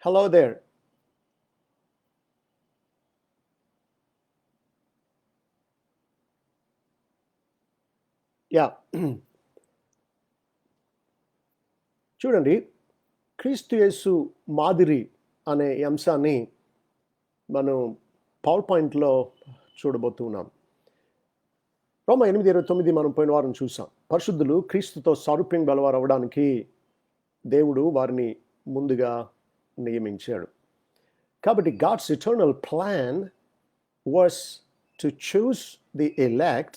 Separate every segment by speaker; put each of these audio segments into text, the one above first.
Speaker 1: Hello there. Yeah. చూడండి, క్రీస్తు యేసు మాదిరి అనే అంశాన్ని మనం పవర్ పాయింట్లో చూడబోతున్నాం. రోమా 8:29 మనం పోయిన వారం చూసాం. పరిశుద్ధులు క్రీస్తుతో సారూప్యం గలవారు అవ్వడానికి దేవుడు వారిని ముందుగా నియమించాడు. కాబట్టి God's eternal plan was to choose the elect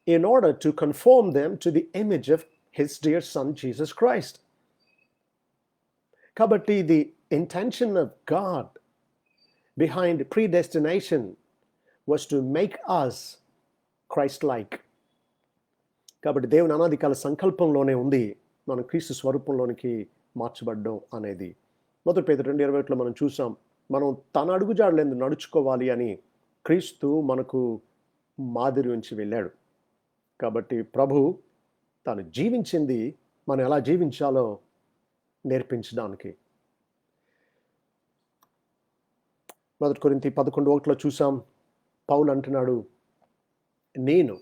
Speaker 1: in order to conform them to the image of his dear son Jesus Christ. Kabatti, the intention of God behind predestination was to make us Christ-like. Kabatti, దేవుని అనాదికాల సంకల్పంలోనే ఉంది మనం క్రీస్తు స్వరూపంలోనికి మార్చబడ్డం అనేది. మొదటి పేతురు 2:21 మనం చూసాం. మనం తన అడుగుజాడలందు నడుచుకోవాలి అని క్రీస్తు మనకు మాదిరి ఉంచి వెళ్ళాడు. కాబట్టి ప్రభు తాను జీవించింది మనం ఎలా జీవించాలో నేర్పించడానికి. మొదటి కొరింథీ 11:1 చూసాం. పౌలు అంటున్నాడు, నేను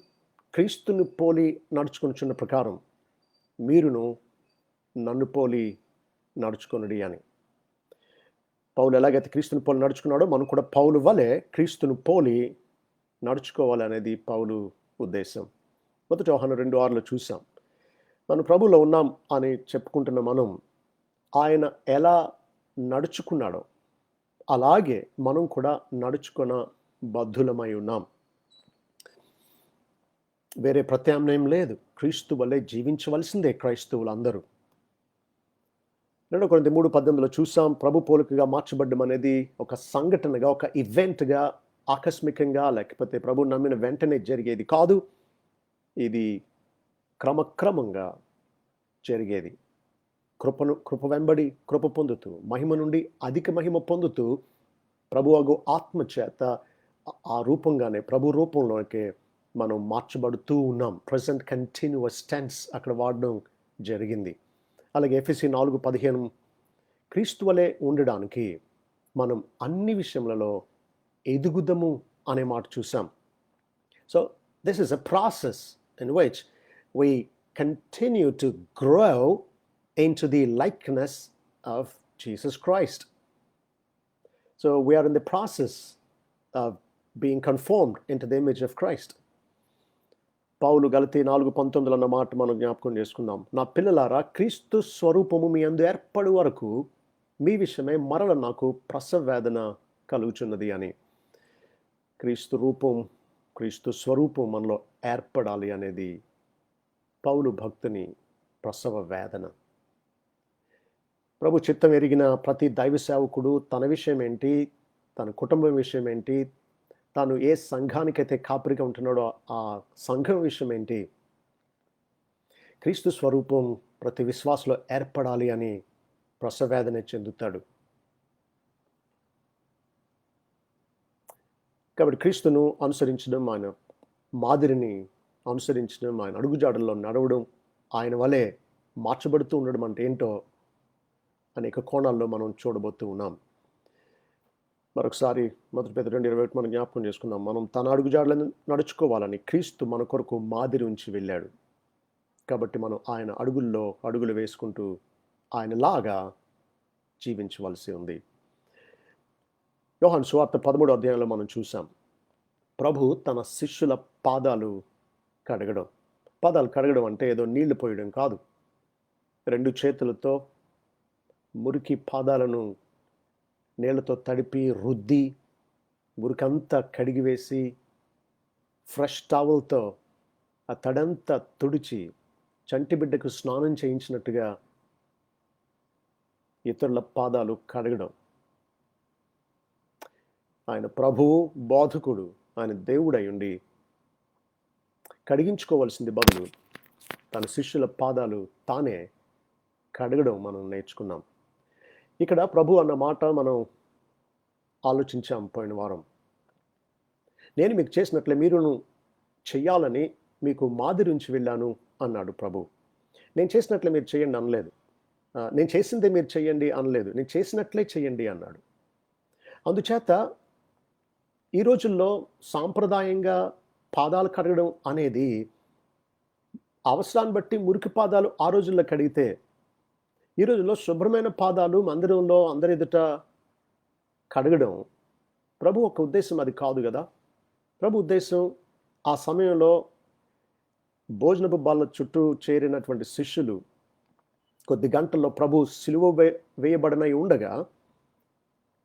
Speaker 1: క్రీస్తుని పోలి నడుచుకొనుచున్న ప్రకారం మీరును నన్ను పోలి నడుచుకొనుడి అని. పౌలు ఎలాగైతే క్రీస్తుని పోలి నడుచుకున్నాడో మనం కూడా పౌలు వలె క్రీస్తుని పోలి నడుచుకోవాలి అనేది పౌలు ఉద్దేశం. మొదటి యోహాను 2:6 చూసాం. మనం ప్రభువులో ఉన్నాం అని చెప్పుకుంటున్న మనం ఆయన ఎలా నడుచుకున్నాడో అలాగే మనం కూడా నడుచుకున్న బద్ధులమై ఉన్నాం. వేరే ప్రత్యామ్నాయం లేదు. క్రీస్తు వల్లే జీవించవలసిందే క్రైస్తవులందరూ. 2 కొరింథీ 3:18 చూసాం. ప్రభు పోలికగా మార్చబడ్డం అనేది ఒక సంఘటనగా, ఒక ఈవెంట్గా, ఆకస్మికంగా లేకపోతే ప్రభు నమ్మిన వెంటనే జరిగేది కాదు. ఇది క్రమక్రమంగా జరిగేది. కృప వెంబడి కృప పొందుతూ, మహిమ నుండి అధిక మహిమ పొందుతూ ప్రభువగు ఆత్మ చేత ఆ రూపంగానే ప్రభు రూపంలోకే మనం మార్చబడుతూ ఉన్నాం. ప్రజెంట్ కంటిన్యూస్ టెన్స్ అక్కడ వాడడం జరిగింది. అలాగే ఎఫెసీ 4:15 క్రీస్తు వలె ఉండడానికి మనం అన్ని విషయములలో ఎదుగుదము అనే మాట చూసాం. So this is a process in which we continue to grow into the likeness of Jesus Christ. So we are in the process of being conformed into the image of Christ. పౌలు గలతీ 4:19 అన్న మాట మనం జ్ఞాపకం చేసుకుందాం. నా పిల్లలారా, క్రీస్తు స్వరూపము మీ యందు ఏర్పడు వరకు మీ విషయమై మరల నాకు ప్రసవ వేదన కలుగుచున్నది అని. క్రీస్తు రూపం, క్రీస్తు స్వరూపం మనలో ఏర్పడాలి అనేది పౌలు భక్తుని ప్రసవ వేదన. ప్రభు చిత్తం ఎరిగిన ప్రతి దైవ సేవకుడు తన విషయం ఏంటి, తన కుటుంబం విషయం ఏంటి, తాను ఏ సంఘానికైతే కాపరిగా ఉంటున్నాడో ఆ సంఘం విషయం ఏంటి, క్రీస్తు స్వరూపం ప్రతి విశ్వాసలో ఏర్పడాలి అని ప్రసవ వేదన చెందుతాడు. కాబట్టి క్రీస్తును అనుసరించడం, ఆయన మాదిరిని అనుసరించడం, ఆయన అడుగుజాడల్లో నడవడం, ఆయన వలె మార్చబడుతూ ఉండడం అంటే ఏంటో అనేక కోణాల్లో మనం చూడబోతూ ఉన్నాం. మరొకసారి మొదటి పేతురు 2:21 మనం జ్ఞాపకం చేసుకుందాం. మనం తన అడుగుజాడలను నడుచుకోవాలని క్రీస్తు మన కొరకు మాదిరి ఉంచి వెళ్ళాడు. కాబట్టి మనం ఆయన అడుగుల్లో అడుగులు వేసుకుంటూ ఆయనలాగా జీవించవలసి ఉంది. యోహాను సువార్త 13వ అధ్యాయంలో మనం చూసాం. ప్రభు తన శిష్యుల పాదాలు కడగడం అంటే ఏదో నీళ్లు పోయడం కాదు. 2 చేతులతో మురికి పాదాలను నీళ్లతో తడిపి రుద్ది మురికంతా కడిగివేసి ఫ్రెష్ టవల్తో ఆ తడంతా తుడిచి చంటి బిడ్డకు స్నానం చేయించినట్టుగా ఇతరుల పాదాలు కడగడం. ఆయన ప్రభువు, బోధకుడు, ఆయన దేవుడై ఉండి కడిగించుకోవాల్సింది బదులు తన శిష్యుల పాదాలు తానే కడగడం మనం నేర్చుకున్నాం. ఇక్కడ ప్రభు అన్న మాట మనం ఆలోచించాం పోయిన వారం. నేను మీకు చేసినట్లే మీరును చెయ్యాలని మీకు మాదిరి ఉంచి వెళ్ళాను అన్నాడు ప్రభు. నేను చేసినట్లే మీరు చేయండి అనలేదు. నేను చేసిందే మీరు చెయ్యండి అనలేదు, నేను చేసినట్లే చెయ్యండి అన్నాడు. అందుచేత ఈ రోజుల్లో సాంప్రదాయంగా పాదాలు కడగడం అనేది అవసరాన్ని బట్టి మురికి పాదాలు ఆ రోజుల్లో కడిగితే, ఈ రోజుల్లో శుభ్రమైన పాదాలు మందిరంలో అందరి ఎదుట కడగడం ప్రభు ఒక ఉద్దేశం అది కాదు కదా. ప్రభు ఉద్దేశం ఆ సమయంలో భోజనపు బల్ల చుట్టూ చేరినటువంటి శిష్యులు కొద్ది గంటల్లో ప్రభు సిలువ వేయబడినై ఉండగా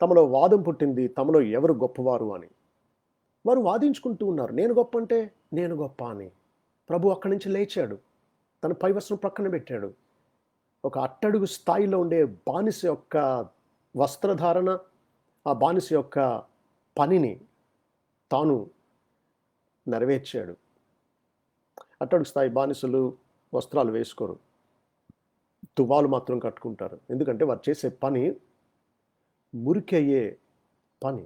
Speaker 1: తమలో వాదం పుట్టింది, తమలో ఎవరు గొప్పవారు అని. వారు వాదించుకుంటూ ఉన్నారు, నేను గొప్ప అంటే నేను గొప్ప అని. ప్రభు అక్కడి నుంచి లేచాడు, తన పైవస్త్రం ప్రక్కన పెట్టాడు. ఒక అట్టడుగు స్థాయిలో ఉండే బానిస యొక్క వస్త్రధారణ, ఆ బానిస యొక్క పనిని తాను నెరవేర్చాడు. అట్టడుగు స్థాయి బానిసలు వస్త్రాలు వేసుకోరు, తువాలు మాత్రం కట్టుకుంటారు. ఎందుకంటే వారు చేసే పని మురికి అయ్యే పని,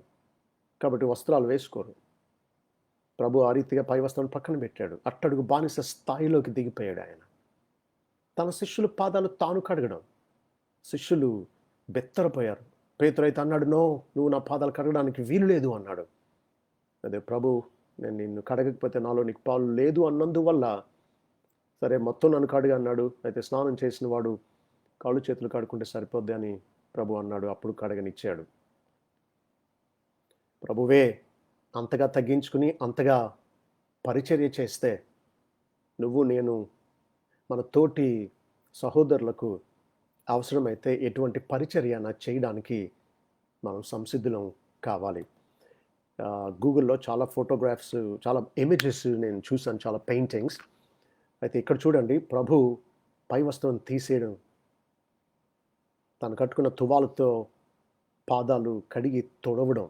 Speaker 1: కాబట్టి వస్త్రాలు వేసుకోరు. ప్రభు ఆ రీతిగా పై వస్త్రాన్ని పక్కన పెట్టాడు, అట్టడుగు బానిస స్థాయిలోకి దిగిపోయాడు ఆయన. తన శిష్యుల పాదాలు తాను కడగడం, శిష్యులు బెత్తరపోయారు. పేతురు అయితే అన్నాడు, నో, నువ్వు నా పాదాలు కడగడానికి వీలు లేదు అన్నాడు. అదే ప్రభు, నేను నిన్ను కడగకపోతే నాలో నీకు పాలు లేదు అన్నందువల్ల సరే మొత్తం నన్ను కడుగు అన్నాడు. అయితే స్నానం చేసిన వాడు కాళ్ళు చేతులు కడుక్కుంటే సరిపోద్ది అని ప్రభు అన్నాడు. అప్పుడు కడగనిచ్చాడు. ప్రభువే అంతగా తగ్గించుకుని అంతగా పరిచర్య చేస్తే నువ్వు నేను మన తోటి సహోదరులకు అవసరమైతే ఎటువంటి పరిచర్య చేయడానికి మనం సంసిద్ధులం కావాలి. గూగుల్లో చాలా ఫోటోగ్రాఫ్స్, చాలా ఇమేజెస్ నేను చూసాను, చాలా పెయింటింగ్స్. అయితే ఇక్కడ చూడండి, ప్రభు పై వస్త్రం తీసేయడం, తను కట్టుకున్న తువాలతో పాదాలు కడిగి తొడవడం.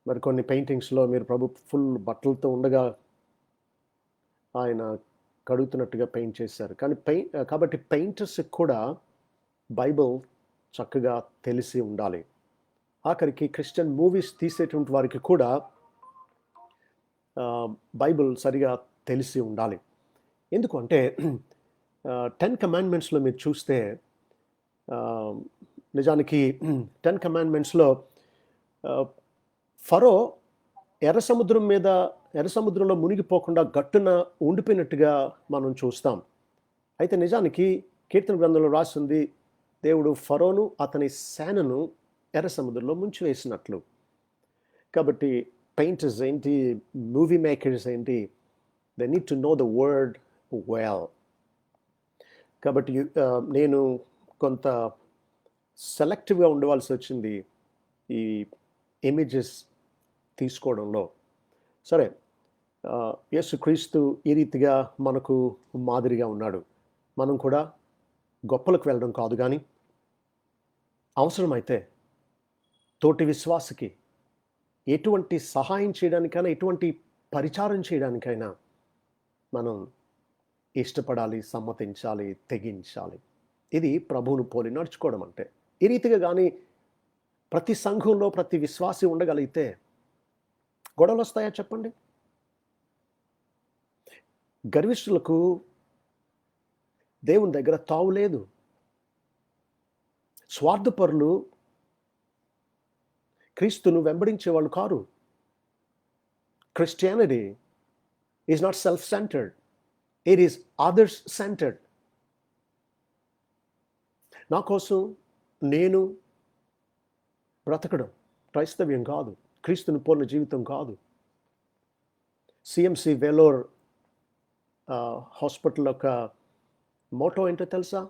Speaker 1: మరి కొన్ని పెయింటింగ్స్లో మీరు ప్రభు ఫుల్ బట్టలతో ఉండగా ఆయన కడుగుతున్నట్టుగా పెయింట్ చేశారు. కానీ కాబట్టి పెయింటర్స్కి కూడా బైబిల్ చక్కగా తెలిసి ఉండాలి. ఆఖరికి క్రిస్టియన్ మూవీస్ తీసేటువంటి వారికి కూడా బైబిల్ సరిగా తెలిసి ఉండాలి. ఎందుకు అంటే 10 కమాండ్మెంట్స్లో మీరు చూస్తే, నిజానికి 10 కమాండ్మెంట్స్లో ఫరో ఎర్ర సముద్రంలో మునిగిపోకుండా గట్టున ఉండిపోయినట్టుగా మనం చూస్తాం. అయితే నిజానికి కీర్తన గ్రంథంలో రాసింది, దేవుడు ఫరోను అతని సేనను ఎర్ర సముద్రంలో ముంచివేసినట్లు. కాబట్టి పెయింటర్స్ ఏంటి, మూవీ మేకర్స్ ఏంటి, they need to know the word well. కాబట్టి నేను కొంత సెలెక్టివ్గా ఉండవలసి వచ్చింది ఈ ఇమేజెస్ తీసుకోవడంలో. సరే, యేసుక్రీస్తు ఈ రీతిగా మనకు మాదిరిగా ఉన్నాడు. మనం కూడా గొప్పలకు వెళ్ళడం కాదు, కానీ అవసరమైతే తోటి విశ్వాసకి ఎటువంటి సహాయం చేయడానికైనా, ఎటువంటి పరిచారం చేయడానికైనా మనం ఇష్టపడాలి, సమ్మతించాలి, తెగించాలి. ఇది ప్రభువును పోలి నడుచుకోవడం అంటే. ఈ రీతిగా కానీ ప్రతి సంఘంలో ప్రతి విశ్వాసి ఉండగలిగితే గొడవలు వస్తాయా చెప్పండి? గర్విష్ఠులకు దేవుని దగ్గర తావు లేదు. స్వార్థపరులు క్రీస్తును వెంబడించే వాళ్ళు car. Christianity is not self centred, it is others centred. నా కోసం నేను బ్రతకడం క్రైస్తవ్యం కాదు, క్రీస్తుని పూర్ణ జీవితం కాదు. సిఎంసి వేలోర్ హాస్పిటల్ యొక్క మోటో ఏంటో తెలుసా?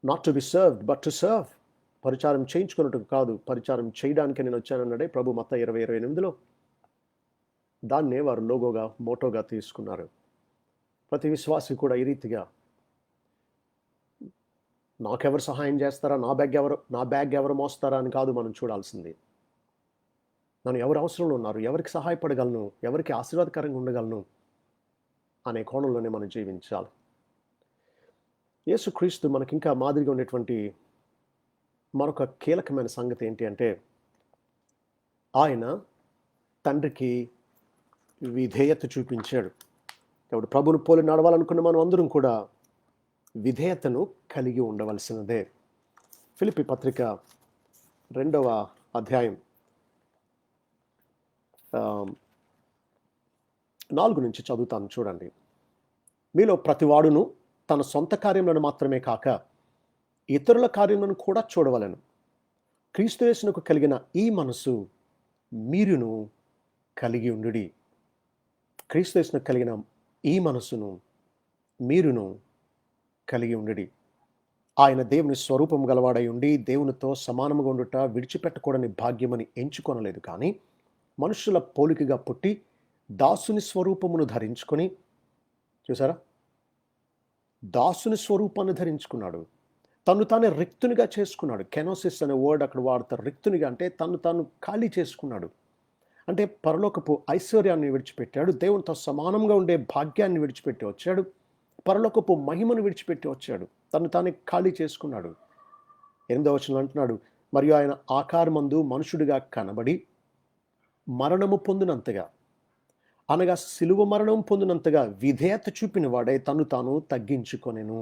Speaker 1: Not to be served but to serve. పరిచారం చేయించుకున్నట్టు కాదు, పరిచారం చేయడానికి నేను వచ్చానన్నాడే ప్రభు మత్తయి 20:28లో. దాన్నే వారు లోగోగా, మోటోగా తీసుకున్నారు. ప్రతి విశ్వాసి కూడా ఈ రీతిగా, నాకెవరు సహాయం చేస్తారా, నా బ్యాగ్ ఎవరు మోస్తారా అని కాదు మనం చూడాల్సింది. నన్ను ఎవరు అవసరంలో ఉన్నారు, ఎవరికి సహాయపడగలను, ఎవరికి ఆశీర్వాదకరంగా ఉండగలను అనే కోణంలోనే మనం జీవించాలి. యేసుక్రీస్తు మనకి ఇంకా మాదిరిగా ఉండేటువంటి మరొక కీలకమైన సంగతి ఏంటి అంటే, ఆయన తండ్రికి విధేయత చూపించాడు. కాబట్టి ప్రభుని పోలి నడవాలనుకున్న మనం అందరం కూడా విధేయతను కలిగి ఉండవలసినదే. ఫిలిప్పీ పత్రిక 2వ అధ్యాయం 4 నుంచి చదువుతాను చూడండి. మీలో ప్రతివాడును తన సొంత కార్యములను మాత్రమే కాక ఇతరుల కార్యములను కూడా చూడవలెను. క్రీస్తు యేసునకు కలిగిన ఈ మనసు మీరును కలిగి ఉండుడి. క్రీస్తు యేసునకు కలిగిన ఈ మనసును మీరును కలిగి ఉండుడి. ఆయన దేవుని స్వరూపం గలవాడై ఉండి దేవునితో సమానముగా ఉండుట విడిచిపెట్టకూడని భాగ్యమని ఎంచుకొనలేదు, కానీ మనుషుల పోలికగా పుట్టి దాసుని స్వరూపమును ధరించుకొని, చూసారా, దాసుని స్వరూపాన్ని ధరించుకున్నాడు. తను తానే రిక్తునిగా చేసుకున్నాడు. కెనోసిస్ అనే వర్డ్ అక్కడ వాడతారు. రిక్తునిగా అంటే తను తాను ఖాళీ చేసుకున్నాడు. అంటే పరలోకపు ఐశ్వర్యాన్ని విడిచిపెట్టాడు, దేవునితో సమానంగా ఉండే భాగ్యాన్ని విడిచిపెట్టి వచ్చాడు, పరలోకపు మహిమను విడిచిపెట్టి వచ్చాడు, తను తానే ఖాళీ చేసుకున్నాడు. 8వ వచనంలో అంటున్నాడు, మరియు ఆయన ఆకారమందు మనుషుడిగా కనబడి మరణము పొందినంతగా, అనగా సిలువ మరణం పొందినంతగా విధేయత చూపిన వాడే తను తాను తగ్గించుకొనెను.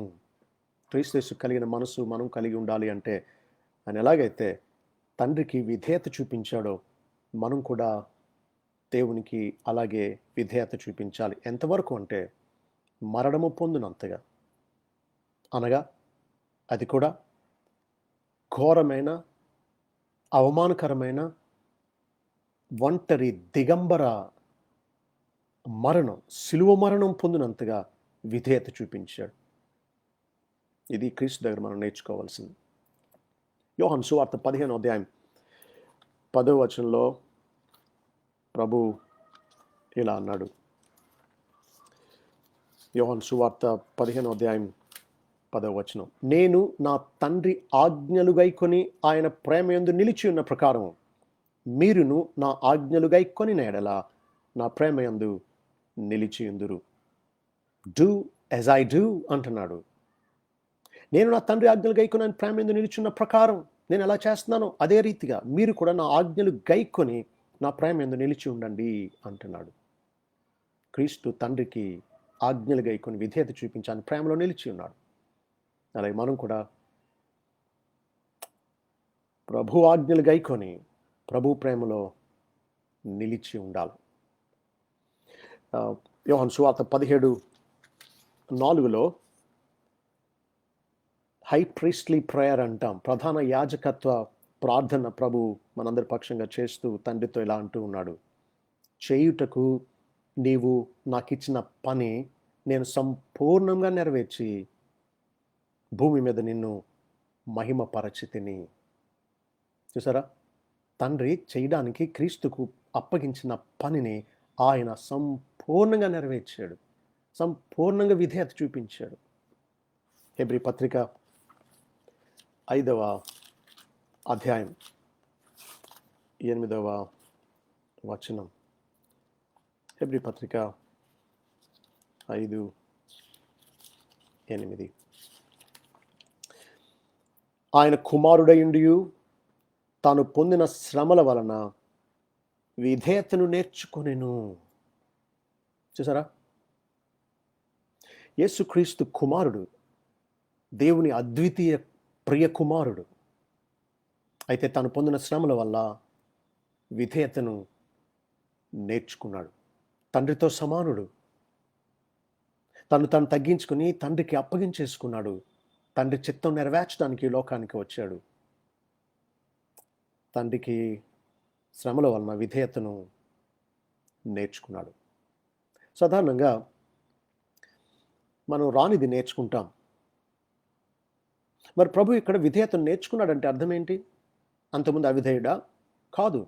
Speaker 1: క్రీస్తు యేసు కలిగిన మనసు మనం కలిగి ఉండాలి అంటే ఆయన ఎలాగైతే తండ్రికి విధేయత చూపించాడో మనం కూడా దేవునికి అలాగే విధేయత చూపించాలి. ఎంతవరకు అంటే మరణము పొందినంతగా, అనగా అది కూడా ఘోరమైన అవమానకరమైన ఒంటరి దిగంబర మరణం, సిలువ మరణం పొందినంతగా విధేయత చూపించాడు. ఇది క్రీస్తు దగ్గర మనం నేర్చుకోవాల్సింది. యోహాను సువార్త 15వ అధ్యాయం 10వ వచనంలో ప్రభు ఇలా అన్నాడు. యోహాను సువార్త 15వ అధ్యాయం 10వ వచనం, నేను నా తండ్రి ఆజ్ఞలు గైకొని ఆయన ప్రేమయందు నిలిచి ఉన్న ప్రకారం మీరును నా ఆజ్ఞలు గైకొని ఎడల నా ప్రేమయందు నిలిచియుందురు. డూ యాజ్ ఐ డూ అంటున్నాడు. నేను నా తండ్రి ఆజ్ఞలు గైకొని ఆయన ప్రేమయందు నిలిచున్న ప్రకారం నేను ఎలా చేస్తున్నానో అదే రీతిగా మీరు కూడా నా ఆజ్ఞలు గైకొని నా ప్రేమయందు నిలిచి ఉండండి అంటున్నాడు. క్రీస్తు తండ్రికి ఆజ్ఞలు గైకొని విధేయత చూపించాలని ప్రేమలో నిలిచి ఉన్నాడు. అలాగే మనం కూడా ప్రభు ఆజ్ఞలు గైకొని ప్రభు ప్రేమలో నిలిచి ఉండాలి. యోహాను సువార్త 17:4 హై ప్రీస్ట్లీ ప్రేయర్ అంటాం. ప్రధాన యాజకత్వ ప్రార్థన ప్రభు మనందరి పక్షంగా చేస్తూ తండ్రితో ఇలా అంటూ ఉన్నాడు, చేయుటకు నీవు నాకిచ్చిన పని నేను సంపూర్ణంగా నెరవేర్చి భూమి మీద నిన్ను మహిమపరచితిని. చూసారా, తండ్రి చేయడానికి క్రీస్తుకు అప్పగించిన పనిని ఆయన సంపూర్ణంగా నెరవేర్చాడు, సంపూర్ణంగా విధేయత చూపించాడు. హెబ్రీ పత్రిక 5వ అధ్యాయం 8వ వచనం. హెబ్రీ పత్రిక 5:8 ఆయన కుమారుడయుండియు తాను పొందిన శ్రమల వలన విధేయతను నేర్చుకొనెను. చూసారా, యేసుక్రీస్తు కుమారుడు, దేవుని అద్వితీయ ప్రియ కుమారుడు. అయితే తాను పొందిన శ్రమల వల్ల విధేయతను నేర్చుకున్నాడు. తండ్రితో సమానుడు, తను తగ్గించుకుని తండ్రికి అప్పగించేసుకున్నాడు. తండ్రి చిత్తం నెరవేర్చడానికి లోకానికి వచ్చాడు. తండ్రికి శ్రమల వలన విధేయతను నేర్చుకున్నాడు. సాధారణంగా మనం రానిది నేర్చుకుంటాం. మరి ప్రభు ఇక్కడ విధేయతను నేర్చుకున్నాడంటే అర్థం ఏంటి? అంతకుముందు అవిధేయుడా? కాదు.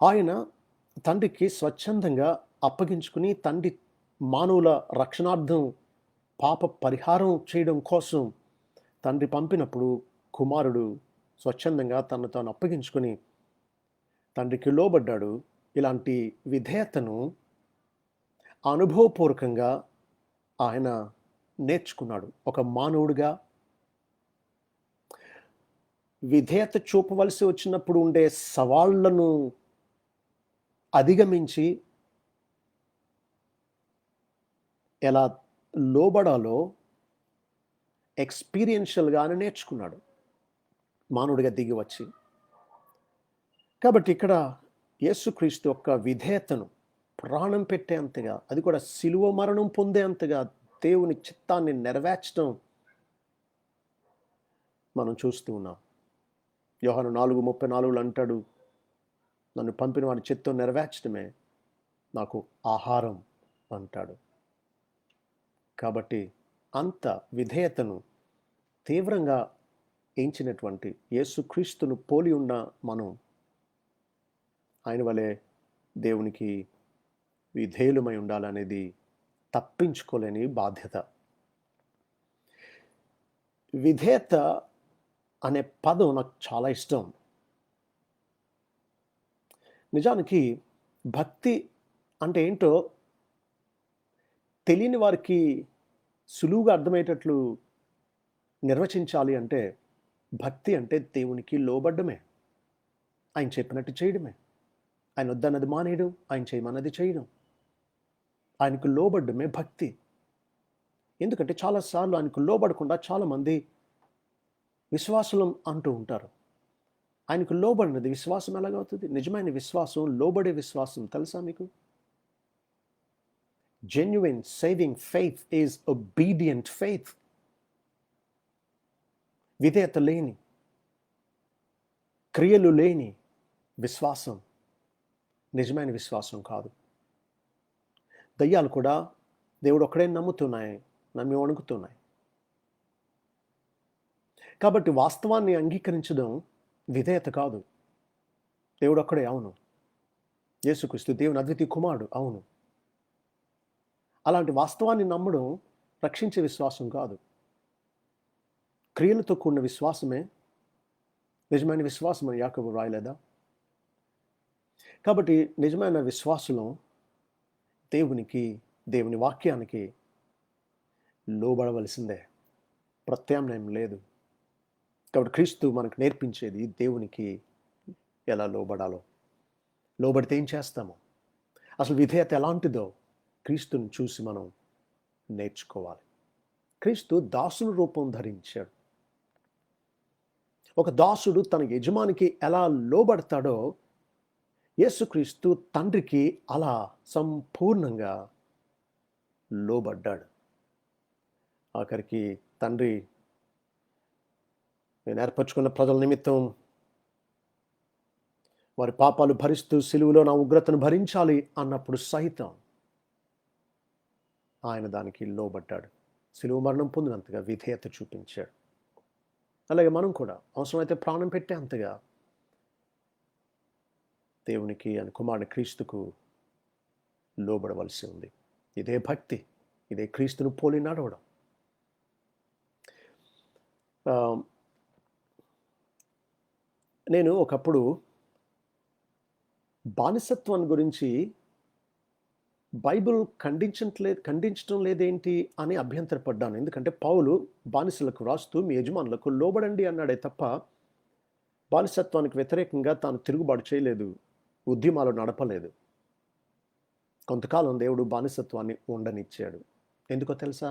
Speaker 1: ఆయన తండ్రికి స్వచ్ఛందంగా అప్పగించుకుని తండ్రి మానవుల రక్షణార్థం పాప పరిహారం చేయడం కోసం తండ్రి పంపినప్పుడు కుమారుడు స్వచ్ఛందంగా తను తాను అప్పగించుకొని తండ్రికి లోబడ్డాడు. ఇలాంటి విధేయతను అనుభవపూర్వకంగా ఆయన నేర్చుకున్నాడు. ఒక మానవుడిగా విధేయత చూపవలసి వచ్చినప్పుడు ఉండే సవాళ్లను అధిగమించి ఎలా లోబడాలో ఎక్స్పీరియన్షియల్గానే నేర్చుకున్నాడు మానవుడిగా దిగి వచ్చి. కాబట్టి ఇక్కడ యేసుక్రీస్తు యొక్క విధేయతను ప్రాణం పెట్టేంతగా, అది కూడా శిలువ మరణం పొందేంతగా దేవుని చిత్తాన్ని నెరవేర్చడం మనం చూస్తూ ఉన్నాం. యోహాను 4:34 అంటాడు, నన్ను పంపిన వాడి చిత్తం నెరవేర్చడమే నాకు ఆహారం అంటాడు. కాబట్టి అంత విధేయతను తీవ్రంగా ఎంచినటువంటి యేసుక్రీస్తును పోలి ఉన్న మనం ఆయన వలె దేవునికి విధేయులమై ఉండాలనేది తప్పించుకోలేని బాధ్యత. విధేయత అనే పదం నాకు చాలా ఇష్టం. నిజానికి భక్తి అంటే ఏంటో తెలియని వారికి సులువుగా అర్థమయ్యేటట్లు నిర్వచించాలి అంటే, భక్తి అంటే దేవునికి లోబడ్డమే, ఆయన చెప్పినట్టు చేయడమే, ఆయన వద్దన్నది మానేయడం, ఆయన చేయమన్నది చేయడం, ఆయనకు లోబడ్డమే భక్తి. ఎందుకంటే చాలాసార్లు ఆయనకు లోబడకుండా చాలామంది విశ్వాసులం అంటూ ఉంటారు. ఆయనకు లోబడినది విశ్వాసం ఎలాగవుతుంది? నిజమైన విశ్వాసం లోబడే విశ్వాసం తెలుసా మీకు? Genuine saving faith is obedient faith. విధేయత లేని, క్రియలు లేని విశ్వాసం నిజమైన విశ్వాసం కాదు. దయ్యాలు కూడా దేవుడు ఒక్కడే నమ్మి వణుకుతున్నాయి. కాబట్టి వాస్తవాన్ని అంగీకరించడం విధేయత కాదు. దేవుడు ఒక్కడే, అవును. యేసుక్రీస్తు దేవుని అద్వితీయ కుమారుడు, అవును. అలాంటి వాస్తవాన్ని నమ్మడం రక్షించే విశ్వాసం కాదు. క్రియలతో కూడిన విశ్వాసమే నిజమైన విశ్వాసం అని యాకోబు రాయలేదా? కాబట్టి నిజమైన విశ్వాసులం దేవునికి, దేవుని వాక్యానికి లోబడవలసిందే, ప్రత్యామ్నాయం లేదు. కాబట్టి క్రీస్తు మనకు నేర్పించేది దేవునికి ఎలా లోబడాలో, లోబడితే ఏం చేస్తామో, అసలు విధేయత ఎలాంటిదో క్రీస్తుని చూసి మనం నేర్చుకోవాలి. క్రీస్తు దాసుని రూపం ధరించాడు. ఒక దాసుడు తన యజమానికి ఎలా లోబడతాడో యేసుక్రీస్తు తండ్రికి అలా సంపూర్ణంగా లోబడ్డాడు. ఆఖరికి తండ్రి, నేను ఏర్పరచుకున్న ప్రజల నిమిత్తం వారి పాపాలు భరిస్తూ సిలువలో నా ఉగ్రతను భరించాలి అన్నప్పుడు సైతం ఆయన దానికి లోబడ్డాడు. సిలువ మరణం పొందినంతగా విధేయత చూపించాడు. అలాగే మనం కూడా అవసరమైతే ప్రాణం పెట్టే అంతగా దేవునికి అని కుమారుడు క్రీస్తుకు లోబడవలసి ఉంది. ఇదే భక్తి, ఇదే క్రీస్తును పోలి నడవడం. నేను ఒకప్పుడు బానిసత్వాన్ని గురించి బైబిల్ ఖండించడం లేదేంటి అని అభ్యంతరపడ్డాను. ఎందుకంటే పౌలు బానిసలకు రాస్తూ మీ యజమానులకు లోబడండి అన్నాడే తప్ప బానిసత్వానికి వ్యతిరేకంగా తాను తిరుగుబాటు చేయలేదు, ఉద్యమాలు నడపలేదు. కొంతకాలం దేవుడు బానిసత్వాన్ని ఉండనిచ్చాడు. ఎందుకో తెలుసా?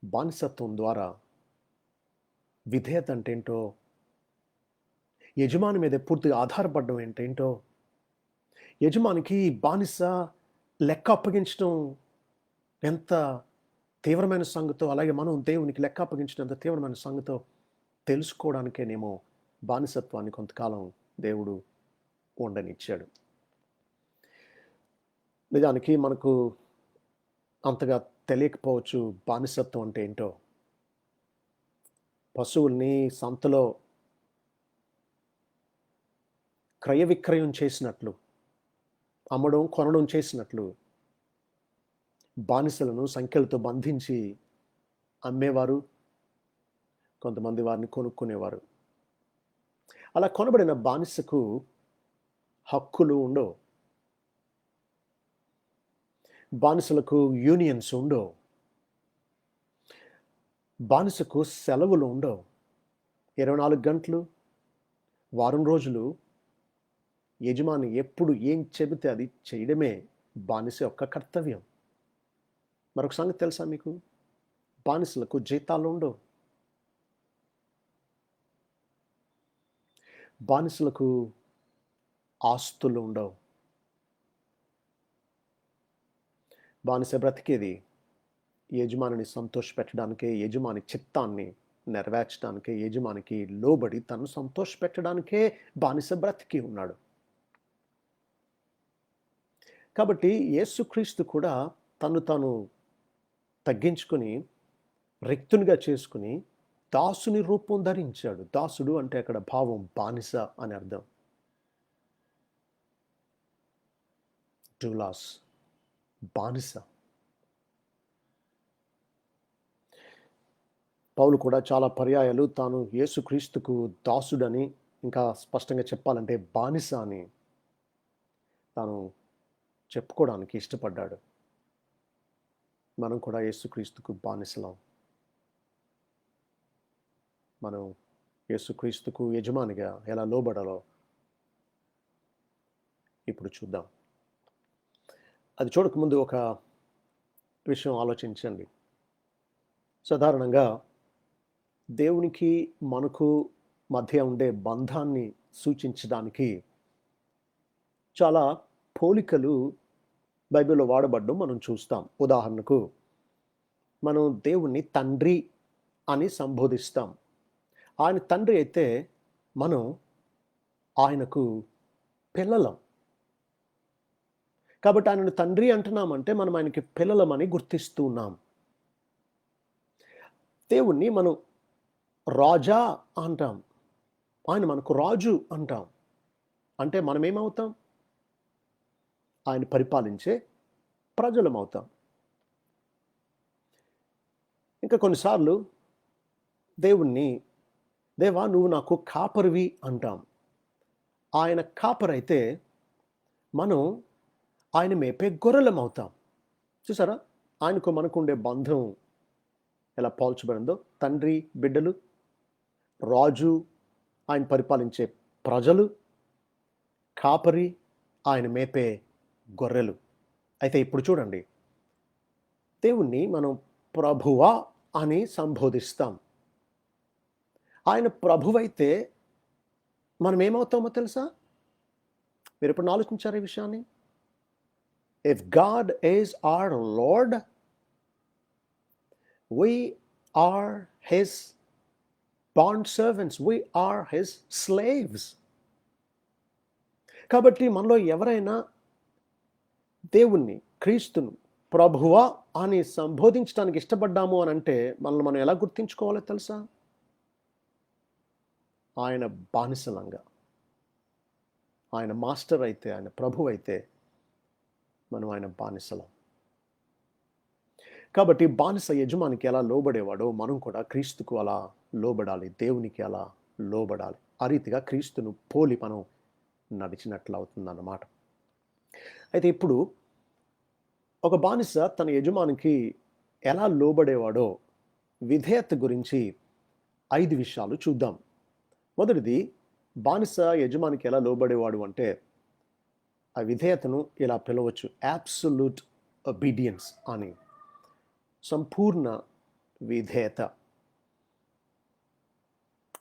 Speaker 1: బానిసత్వం ద్వారా విధేయత అంటే ఏంటో, యజమాని మీద పూర్తిగా ఆధారపడడం ఏంటేంటో, యజమానికి బానిస లెక్క అప్పగించడం ఎంత తీవ్రమైన సంగతో, అలాగే మనం దేవునికి లెక్క అప్పగించడం ఎంత తీవ్రమైన సంగతో తెలుసుకోవడానికేనేమో బానిసత్వాన్ని కొంతకాలం దేవుడు ఉండనిచ్చాడు. నిజానికి మనకు అంతగా తెలియకపోవచ్చు బానిసత్వం అంటే ఏంటో. పశువుల్ని సంతలో క్రయ విక్రయం చేసినట్లు, అమ్మడం కొనడం చేసినట్లు బానిసలను సంఖ్యలతో బంధించి అమ్మేవారు, కొంతమంది వారిని కొనుక్కునేవారు. అలా కొనబడిన బానిసకు హక్కులు ఉండవు, బానిసలకు యూనియన్స్ ఉండవు, బానిసకు సెలవులు ఉండవు. 24 గంటలు, వారం రోజులు యజమాని ఎప్పుడు ఏం చెబితే అది చేయడమే బానిస యొక్క కర్తవ్యం. మరొక సంగతి తెలుసా మీకు? బానిసలకు జీతాలు ఉండవు. బానిసలకు ఆస్తులు ఉండవు. బానిస బ్రతికేది యజమానిని సంతోషపెట్టడానికే, యజమాని చిత్తాన్ని నెరవేర్చడానికే, యజమానికి లోబడి తను సంతోషపెట్టడానికే బానిస బ్రతికి ఉన్నాడు. కాబట్టి యేసుక్రీస్తు కూడా తను తాను తగ్గించుకొని, రిక్తునిగా చేసుకుని దాసుని రూపం ధరించాడు. దాసుడు అంటే అక్కడ భావం బానిస అని అర్థం. డూలాస్, బానిస. పౌలు కూడా చాలా పర్యాయాలు తాను యేసుక్రీస్తుకు దాసుడని, ఇంకా స్పష్టంగా చెప్పాలంటే బానిస అని తాను చెప్పుకోవడానికి ఇష్టపడ్డాడు. మనం కూడా యేసుక్రీస్తుకు బానిసలం. మనం యేసుక్రీస్తుకు యజమానిగా ఎలా లోబడాలో ఇప్పుడు చూద్దాం. అది చూడకముందు ఒక విషయం ఆలోచించండి. సాధారణంగా దేవునికి మనకు మధ్య ఉండే బంధాన్ని సూచించడానికి చాలా పోలికలు బైబిల్లో వాడబడ్డం మనం చూస్తాం. ఉదాహరణకు మనం దేవుణ్ణి తండ్రి అని సంబోధిస్తాం. ఆయన తండ్రి అయితే మనం ఆయనకు పిల్లలం. కాబట్టి ఆయనను తండ్రి అంటున్నామంటే మనం ఆయనకి పిల్లలమని గుర్తిస్తూ ఉన్నాం. దేవుణ్ణి మనం రాజా అంటాం. ఆయన మనకు రాజు అంటాం. అంటే మనం ఏమవుతాం? ఆయన పరిపాలించే ప్రజలమవుతాం. ఇంకా కొన్నిసార్లు దేవుణ్ణి, దేవా నువ్వు నాకు కాపరివి అంటాం. ఆయన కాపరైతే మనం ఆయన మేపే గొర్రెలమవుతాం. చూసారా, ఆయనకు మనకు ఉండే బంధం ఎలా పోల్చబడిందో. తండ్రి బిడ్డలు, రాజు ఆయన పరిపాలించే ప్రజలు, కాపరి ఆయన మేపే గొర్రెలు. అయితే ఇప్పుడు చూడండి, దేవుణ్ణి మనం ప్రభువా అని సంబోధిస్తాం. ఆయన ప్రభువైతే మనం ఏమవుతామో తెలుసా? మీరు ఇప్పుడు ఆలోచించారు ఈ విషయాన్ని? If God is our Lord, we are his bond servants, we are his slaves. కాబట్టి మనలో ఎవరైనా దేవుణ్ణి, క్రీస్తును ప్రభువా అని సంబోధించడానికి ఇష్టపడ్డాము అని అంటే మనల్ని మనం ఎలా గుర్తించుకోవాలో తెలుసా? ఆయన బానిసలంగా. ఆయన మాస్టర్ అయితే, ఆయన ప్రభు అయితే మనం ఆయన బానిసలం. కాబట్టి బానిస యజమానికి ఎలా లోబడేవాడో మనం కూడా క్రీస్తుకు అలా లోబడాలి, దేవునికి అలా లోబడాలి. ఆ రీతిగా క్రీస్తును పోలి మనం నడిచినట్లు అవుతుందన్నమాట. అయితే ఇప్పుడు ఒక బానిస తన యజమానికి ఎలా లోబడేవాడో విధేయత గురించి 5 విషయాలు చూద్దాం. మొదటిది, బానిస యజమానికి ఎలా లోబడేవాడు అంటే ఆ విధేయతను ఇలా పిలవచ్చు, అబ్సల్యూట్ ఒబీడియన్స్ అని. సంపూర్ణ విధేయత.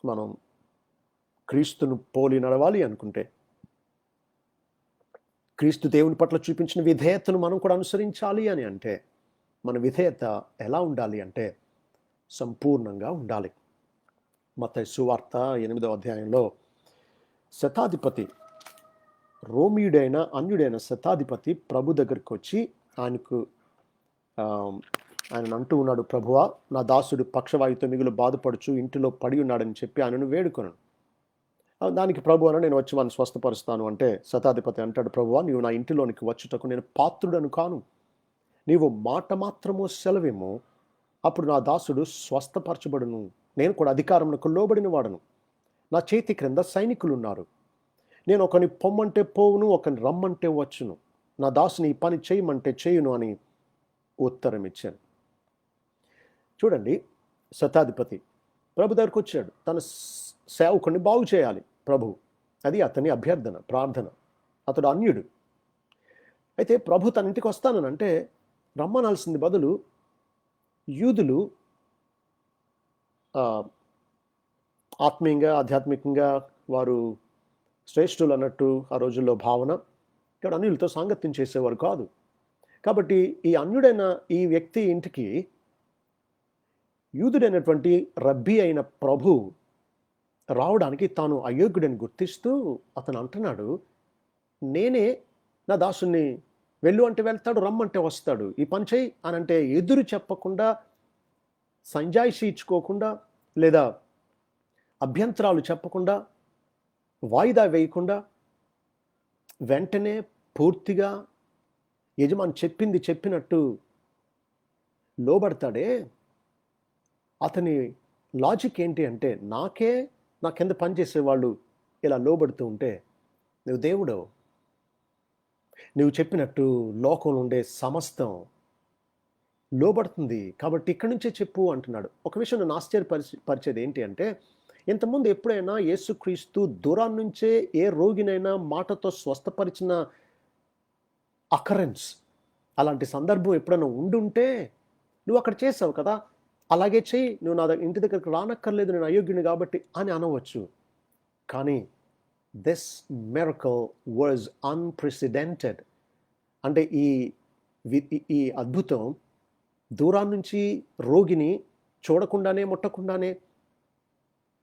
Speaker 1: మనం క్రీస్తును పోలి నడవాలి అనుకుంటే, క్రీస్తు దేవుని పట్ల చూపించిన విధేయతను మనం కూడా అనుసరించాలి అని అంటే మన విధేయత ఎలా ఉండాలి అంటే సంపూర్ణంగా ఉండాలి. మత్తయి సువార్త 8వ అధ్యాయంలో శతాధిపతి, రోమియుడైన అన్యుడైన శతాధిపతి ప్రభు దగ్గరికి వచ్చి ఆయన అంటూ ఉన్నాడు, ప్రభువా నా దాసుడు పక్షవాయుతో మిగులు బాధపడుచు ఇంటిలో పడి ఉన్నాడని చెప్పి ఆయనను వేడుకొను. దానికి ప్రభు అని, నేను వచ్చి వాడిని స్వస్థపరుస్తాను అంటే శతాధిపతి అంటాడు, ప్రభువా నీవు నా ఇంటిలోనికి వచ్చుటకు నేను పాత్రుడను కాను. నీవు మాట మాత్రము సెలవేమో, అప్పుడు నా దాసుడు స్వస్థపరచబడును. నేను కూడా అధికారమునకు లోబడిన వాడను. నా చేతి క్రింద సైనికులు ఉన్నారు. నేను ఒకని పొమ్మంటే పోవును, ఒకని రమ్మంటే వచ్చును. నా దాసుని ఈ పని చేయమంటే చేయును అని ఉత్తరం ఇచ్చాను. చూడండి, శతాధిపతి ప్రభు దగ్గరకు వచ్చాడు. తన సేవకుని బాగు చేయాలి ప్రభు. అది అతని అభ్యర్థన, ప్రార్థన. అతడు అన్యుడు. అయితే ప్రభు తన ఇంటికి వస్తానంటే రమ్మనాల్సింది బదులు యూదులు ఆత్మీయంగా ఆధ్యాత్మికంగా వారు శ్రేష్ఠులు అన్నట్టు ఆ రోజుల్లో భావన. ఇక్కడ అన్యులతో సాంగత్యం చేసేవారు కాదు. కాబట్టి ఈ అన్యుడైన ఈ వ్యక్తి ఇంటికి యూదుడైనటువంటి రబ్బీ అయిన ప్రభు రావడానికి తాను అయోగ్యుడని గుర్తిస్తూ అతను అంటున్నాడు, నేనే నా దాసుని వెళ్ళు అంటే వెళ్తాడు, రమ్మంటే వస్తాడు, ఈ పని చేయి అని అంటే ఎదురు చెప్పకుండా, సంజాయిషి ఇచ్చుకోకుండా, లేదా అభ్యంతరాలు చెప్పకుండా, వాయిదా వేయకుండా వెంటనే పూర్తిగా యజమాని చెప్పింది చెప్పినట్టు లోబడతాడే, అతని లాజిక్ ఏంటి అంటే, నా కింద పనిచేసే వాళ్ళు ఇలా లోబడుతూ ఉంటే నువ్వు దేవుడవు, నువ్వు చెప్పినట్టు లోకంలో ఉండే సమస్తం లోబడుతుంది, కాబట్టి ఇక్కడి నుంచే చెప్పు అంటున్నాడు. ఒక విషయం నన్ను ఆశ్చర్యపరిచేది ఏంటి అంటే, ఇంతకుముందు ఎప్పుడైనా యేసుక్రీస్తు దూరం నుంచే ఏ రోగినైనా మాటతో స్వస్థపరిచిన అకరెన్స్, అలాంటి సందర్భం ఎప్పుడైనా ఉండుంటే నువ్వు అక్కడ చేసావు కదా, అలాగే చెయ్యి, నువ్వు నా ఇంటి దగ్గరకు రానక్కర్లేదు, నేను అయోగ్యుని కాబట్టి అని అనవచ్చు. కానీ దిస్ మిరకల్ వాజ్ అన్ప్రెసిడెంటెడ్. అంటే ఈ అద్భుతం దూరం నుంచి రోగిని చూడకుండానే ముట్టకుండానే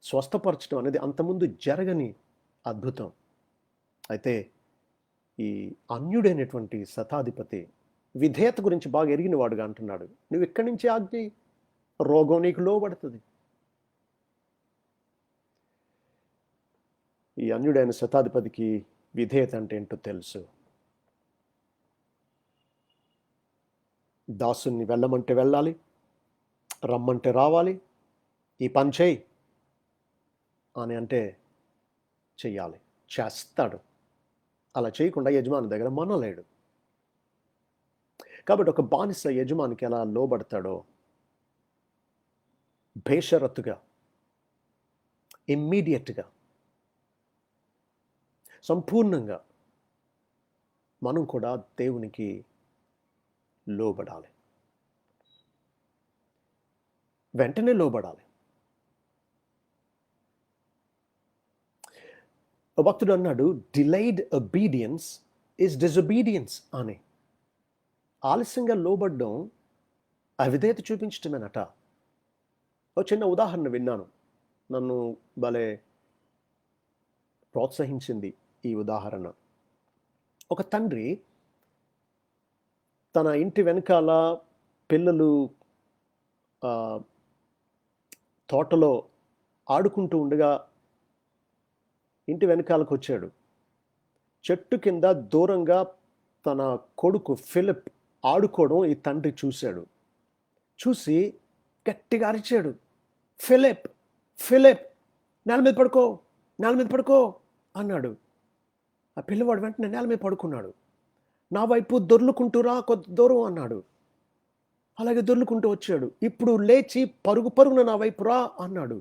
Speaker 1: స్వస్థపరచడం అనేది అంతకుముందు జరగని అద్భుతం. అయితే ఈ అన్యుడైనటువంటి శతాధిపతి విధేయత గురించి బాగా ఎరిగిన వాడుగా అంటున్నాడు, నువ్వు ఇక్కడి నుంచి ఆజ్ఞ, రోగం నీకు లోబడుతుంది. ఈ అన్యుడైన శతాధిపతికి విధేయత అంటే ఏంటో తెలుసు. దాసుని వెళ్ళమంటే వెళ్ళాలి, రమ్మంటే రావాలి, ఈ పని చేయి అని అంటే చెయ్యాలి, చేస్తాడు. అలా చేయకుండా యజమాని దగ్గర మనలేడు. కాబట్టి ఒక బానిస యజమానికి ఎలా లోబడతాడో బేషరతుగా, ఇమ్మీడియట్గా, సంపూర్ణంగా మనం కూడా దేవునికి లోబడాలి, వెంటనే లోబడాలి. భక్తుడు అన్నాడు, డిలైడ్ ఒబీడియన్స్ ఇస్ డిజొబీడియన్స్ అని. ఆలస్యంగా లోబడ్డం అవిధేయత చూపించటమేనట. ఒక చిన్న ఉదాహరణ విన్నాను, నన్ను భలే ప్రోత్సహించింది ఈ ఉదాహరణ. ఒక తండ్రి తన ఇంటి వెనకాల పిల్లలు తోటలో ఆడుకుంటూ ఉండగా ఇంటి వెనకాలకు వచ్చాడు. చెట్టు కింద దూరంగా తన కొడుకు ఫిలిప్ ఆడుకోవడం ఈ తండ్రి చూశాడు. చూసి గట్టిగా అరిచాడు, ఫిలిప్ ఫిలిప్ నేల మీద పడుకో, నేల మీద పడుకో అన్నాడు. ఆ పిల్లవాడు వెంటనే నేల మీద పడుకున్నాడు. నా వైపు దొర్లుకుంటూ రా కొద్ది దూరం అన్నాడు. అలాగే దొర్లుకుంటూ వచ్చాడు. ఇప్పుడు లేచి పరుగున నా వైపు రా అన్నాడు.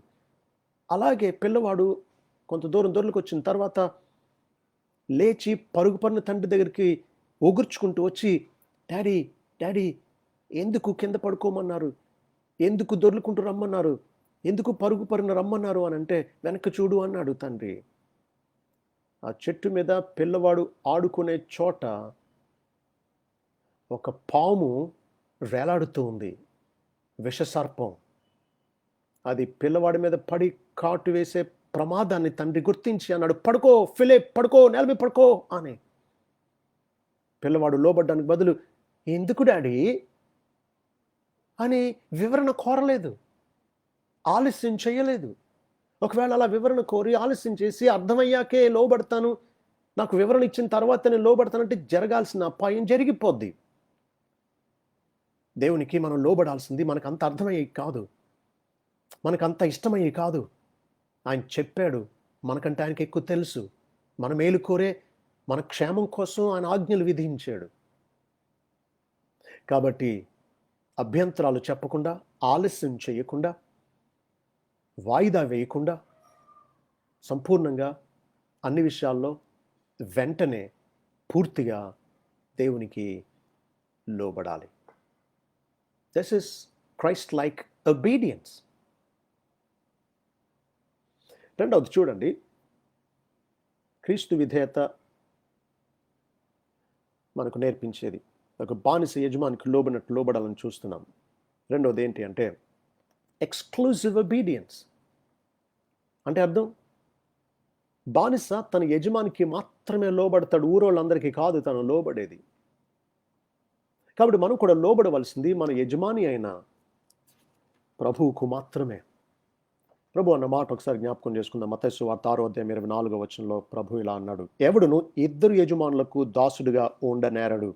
Speaker 1: అలాగే పిల్లవాడు కొంత దూరం దొర్లుకొచ్చిన తర్వాత లేచి పరుగున తండ్రి దగ్గరికి ఒగుర్చుకుంటూ వచ్చి, డాడీ డాడీ ఎందుకు కింద పడుకోమన్నారు, ఎందుకు దొర్లుకుంటూ రమ్మన్నారు, ఎందుకు పరుగున రమ్మన్నారు అని అంటే, వెనక్కి చూడు అన్నాడు తండ్రి. ఆ చెట్టు మీద పిల్లవాడు ఆడుకునే చోట ఒక పాము వేలాడుతూ ఉంది, విషసర్పం. అది పిల్లవాడి మీద పడి కాటు వేసే ప్రమాదాన్ని తండ్రి గుర్తించి అన్నాడు, పడుకో ఫిలిప్ పడుకో, నేల మీద పడుకో అని. పిల్లవాడు లోబడ్డానికి బదులు ఎందుకు డాడీ అని వివరణ కోరలేదు, ఆలస్యం చేయలేదు. ఒకవేళ అలా వివరణ కోరి ఆలస్యం చేసి అర్థమయ్యాకే లోబడతాను, నాకు వివరణ ఇచ్చిన తర్వాత నేను లోబడతానంటే జరగాల్సిన అపాయం జరిగిపోద్ది. దేవునికి మనం లోబడాల్సింది మనకు అంత అర్థమయ్యేది కాదు, మనకు అంత ఇష్టమయ్యేది కాదు. ఆయన చెప్పాడు, మనకంటే ఆయనకి ఎక్కువ తెలుసు. మన మేలు కోరే, మన క్షేమం కోసం ఆయన ఆజ్ఞలు విధించాడు. కాబట్టి అభ్యంతరాలు చెప్పకుండా, ఆలస్యం చేయకుండా, వాయిదా వేయకుండా, సంపూర్ణంగా అన్ని విషయాల్లో వెంటనే పూర్తిగా దేవునికి లోబడాలి. This is Christ like obedience. రెండవది చూడండి, క్రీస్తు విధేయత మనకు నేర్పించేది. ఒక బానిస యజమానికి లోబడాలని చూస్తున్నాం. రెండవది ఏంటి అంటే ఎక్స్క్లూజివ్ ఒబీడియన్స్. అంటే అర్థం, బానిస తన యజమానికి మాత్రమే లోబడతాడు, ఊరోళ్ళందరికీ కాదు తను లోబడేది. కాబట్టి మనం కూడా లోబడవలసింది మన యజమాని అయిన ప్రభువుకు మాత్రమే. ప్రభు అన్న మాట ఒకసారి జ్ఞాపకం చేసుకుందాం. మత్తయి సువార్త 6:24 ప్రభు ఇలా అన్నాడు, ఎవడును ఇద్దరు యజమానులకు దాసుడుగా ఉండనేరడు.